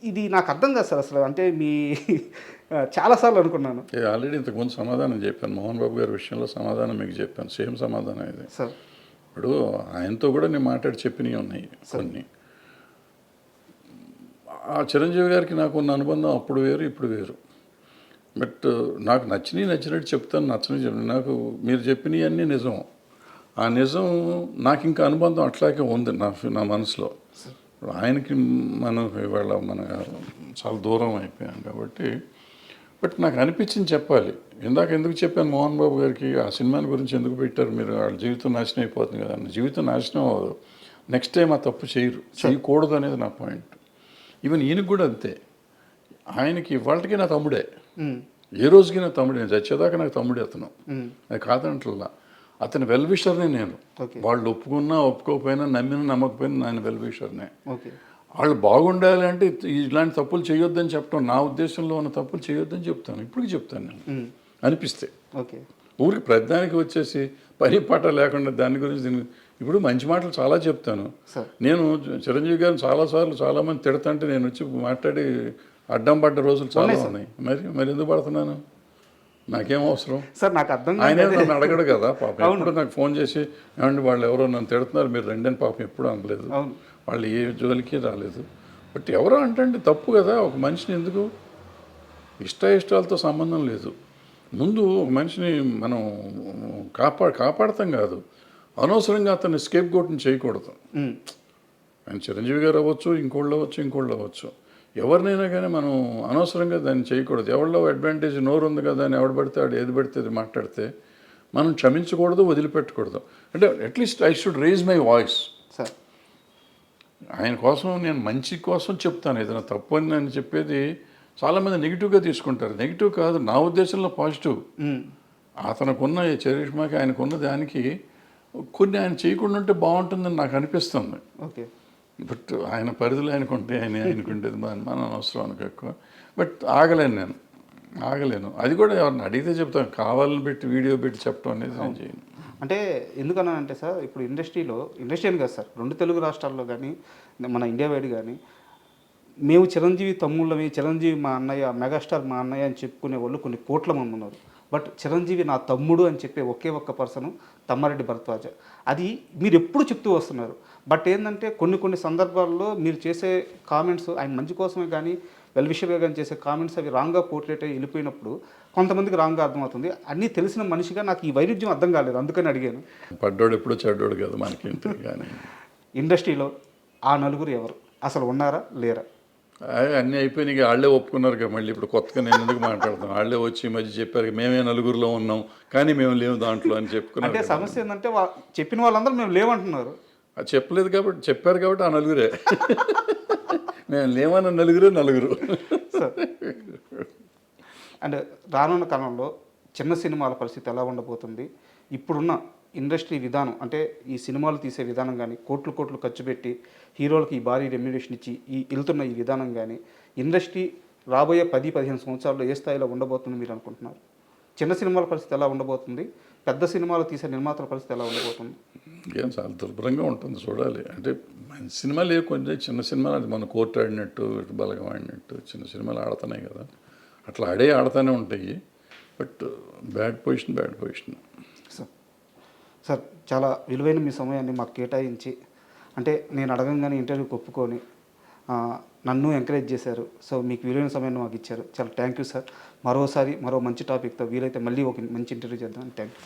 ఇది నాకు అర్థం కాదు సార్ అసలు. అంటే మీ చాలాసార్లు అనుకున్నాను. ఆల్రెడీ ఇంతకుముందు సమాధానం చెప్పాను, మోహన్ బాబు గారి విషయంలో సమాధానం మీకు చెప్పాను, సేమ్ సమాధానం ఇది సార్. ఇప్పుడు ఆయనతో కూడా నేను మాట్లాడి చెప్పినవి ఉన్నాయి కొన్ని. ఆ చిరంజీవి గారికి నాకు ఉన్న అనుబంధం అప్పుడు వేరు, ఇప్పుడు వేరు. బట్ నాకు నచ్చినట్టు చెప్తాను, నచ్చని నాకు మీరు చెప్పినవి అన్నీ నిజం. ఆ నిజం నాకు ఇంకా అనుబంధం అట్లాగే ఉంది నా మనసులో. ఇప్పుడు ఆయనకి మనం ఇవాళ మన చాలా దూరం అయిపోయాం కాబట్టి, బట్ నాకు అనిపించింది చెప్పాలి. ఇందాక ఎందుకు చెప్పాను మోహన్ బాబు గారికి ఆ సినిమాని గురించి ఎందుకు పెట్టారు మీరు, వాళ్ళ జీవితం నాశనం అయిపోతుంది కదా అన్న. జీవితం నాశనం అవ్వదు, నెక్స్ట్ టైం ఆ తప్పు చేయకూడదు అనేది నా పాయింట్. ఈవెన్ ఈయనకు కూడా అంతే. ఆయనకి ఇవాళకి నా తమ్ముడే, ఏ రోజుకి నా తమ్ముడే, నేను చచ్చేదాకా నాకు తమ్ముడే అతను, అది కాదంటల్లా. అతని వెల్ విషర్నే నేను. వాళ్ళు ఒప్పుకున్నా ఒప్పుకోకపోయినా, నమ్మినా నమ్మకపోయినా నేను వెల్ విషర్నే. వాళ్ళు బాగుండాలి అంటే ఇలాంటి తప్పులు చేయొద్దని చెప్పడం, నా ఉద్దేశంలో ఉన్న తప్పులు చేయొద్దని చెప్తాను, ఇప్పటికి చెప్తాను నేను అనిపిస్తే. ఊరికి ప్రతిదానికి వచ్చేసి పని పాట లేకుండా దాని గురించి ఇప్పుడు మంచి మాటలు చాలా చెప్తాను నేను. చిరంజీవి గారిని చాలాసార్లు చాలామంది తిడతంటే నేను వచ్చి మాట్లాడి అడ్డం పడ్డ రోజులు చాలా ఉన్నాయి. మరి ఎందుకు పడుతున్నాను, నాకేం అవసరం సార్? నాకు అర్థం ఆయన నన్ను అడగడు కదా పాపం. ఎప్పుడు నాకు ఫోన్ చేసి ఏమండి వాళ్ళు ఎవరో నన్ను తిడుతున్నారు మీరు రెండని పాపం ఎప్పుడు అనలేదు, వాళ్ళు ఏ జోలికి రాలేదు. బట్ ఎవరో అంటే తప్పు కదా. ఒక మనిషిని ఎందుకు ఇష్టాలతో సంబంధం లేదు. ముందు ఒక మనిషిని మనం కాపాడతాం కాదు, అనవసరంగా అతన్ని స్కేప్ గోట్ని చేయకూడదు. ఆయన చిరంజీవి గారు అవ్వచ్చు, ఇంకోళ్ళు అవ్వచ్చు, ఎవరినైనా కానీ మనం అనవసరంగా దాన్ని చేయకూడదు. ఎవరిలో అడ్వాంటేజ్ నోరు ఉంది కదా అని ఎవడు పడితే ఆడు ఏది పడితే అది మాట్లాడితే మనం క్షమించకూడదు, వదిలిపెట్టకూడదు. అంటే at least I should raise my voice. Sir ఆయన కోసం నేను మంచి కోసం చెప్తాను. ఏదైనా తప్పు అని నేను చెప్పేది చాలామంది నెగిటివ్గా తీసుకుంటారు. నెగిటివ్ కాదు, నా ఉద్దేశంలో పాజిటివ్. అతనుకున్న ఈ చరిష్మాకి ఆయనకున్న దానికి కొన్ని ఆయన చేయకుండా ఉంటే బాగుంటుందని నాకు అనిపిస్తుంది. బట్ ఆయన పరిధిలో ఆయనకుంటే ఆయనకుంటేది మన అవసరం అనుకో ఎక్కువ. బట్ ఆగలేను. అది కూడా ఎవరిని అడిగితే చెప్తాను, కావాలని పెట్టి వీడియో పెట్టి చెప్పడం అనేది నేను చేయను. అంటే ఎందుకన్నానంటే సార్, ఇప్పుడు ఇండస్ట్రీ అని కాదు సార్, 2 తెలుగు రాష్ట్రాల్లో కానీ మన ఇండియా వైడ్ కానీ మేము చిరంజీవి తమ్ముళ్ళమే, చిరంజీవి మా అన్నయ్య, మెగాస్టార్ మా అన్నయ్య అని చెప్పుకునే వాళ్ళు కొన్ని కోట్ల మంది ఉన్నారు. బట్ చిరంజీవి నా తమ్ముడు అని చెప్పే ఒకే ఒక్క పర్సన్ తమ్మారెడ్డి భరద్వాజ. అది మీరు ఎప్పుడు చెప్తూ వస్తున్నారు. బట్ ఏంటంటే కొన్ని సందర్భాల్లో మీరు చేసే కామెంట్స్ ఆయన మంచి కోసమే కానీ వెల్ విషర్గా కానీ చేసే కామెంట్స్ అవి రాంగ్గా పోర్ట్రేట్ అయ్యి వెళ్ళిపోయినప్పుడు కొంతమందికి రాంగ్గా అర్థమవుతుంది. అన్నీ తెలిసిన మనిషిగా నాకు ఈ వైరుధ్యం అర్థం కాలేదు, అందుకని అడిగాను. పడ్డోడు ఎప్పుడు చెడ్డోడు కదా మనకి. కానీ ఇండస్ట్రీలో ఆ నలుగురు ఎవరు అసలు ఉన్నారా లేరా? అన్నీ అయిపోయినాయి, వాళ్ళే ఒప్పుకున్నారు కదా. మళ్ళీ ఇప్పుడు కొత్తగా నేను ఎందుకు మాట్లాడతాను, వాళ్ళే వచ్చి ఈ మధ్య చెప్పారు మేమే నలుగురిలో ఉన్నాం కానీ మేము లేవు దాంట్లో అని చెప్పుకున్నారు. అంటే సమస్య ఏంటంటే చెప్పిన వాళ్ళందరూ మేము లేవంటున్నారు. అది చెప్పలేదు కాబట్టి, చెప్పారు కాబట్టి ఆ నలుగురే. మేము లేవన్న నలుగురు. అండ్ రానున్న కాలంలో చిన్న సినిమాల పరిస్థితి ఎలా ఉండబోతుంది? ఇప్పుడున్న ఇండస్ట్రీ విధానం అంటే ఈ సినిమాలు తీసే విధానం కానీ, కోట్లు ఖర్చు పెట్టి హీరోలకి ఈ భారీ రెమ్యునరేషన్ ఇచ్చి వెళ్తున్న ఈ విధానం కానీ ఇండస్ట్రీ రాబోయే 10-15 సంవత్సరాల్లో ఏ స్థాయిలో ఉండబోతుంది మీరు అనుకుంటున్నారు? చిన్న సినిమాల పరిస్థితి ఎలా ఉండబోతుంది? పెద్ద సినిమాలు తీసే నిర్మాతల పరిస్థితి ఎలా ఉండబోతుంది? ఏం చాలా దుర్భరంగా ఉంటుంది, చూడాలి. అంటే మంచి సినిమాలు కొంచెం చిన్న సినిమాలు, అది మన కోర్టు ఆడినట్టు, బలగం ఆడినట్టు చిన్న సినిమాలు ఆడుతున్నాయి కదా, అట్లా ఆడుతూనే ఉంటాయి. But bad position. సార్ చాలా విలువైన మీ సమయాన్ని మాకు కేటాయించి, అంటే నేను అడగంగానే ఇంటర్వ్యూకి ఒప్పుకొని నన్ను ఎంకరేజ్ చేశారు. సో మీకు విలువైన సమయాన్ని మాకు ఇచ్చారు, చాలా థ్యాంక్ యూ సార్. మరో మంచి టాపిక్తో వీలైతే మళ్ళీ ఒక మంచి ఇంటర్వ్యూ చేద్దాం. Thank you.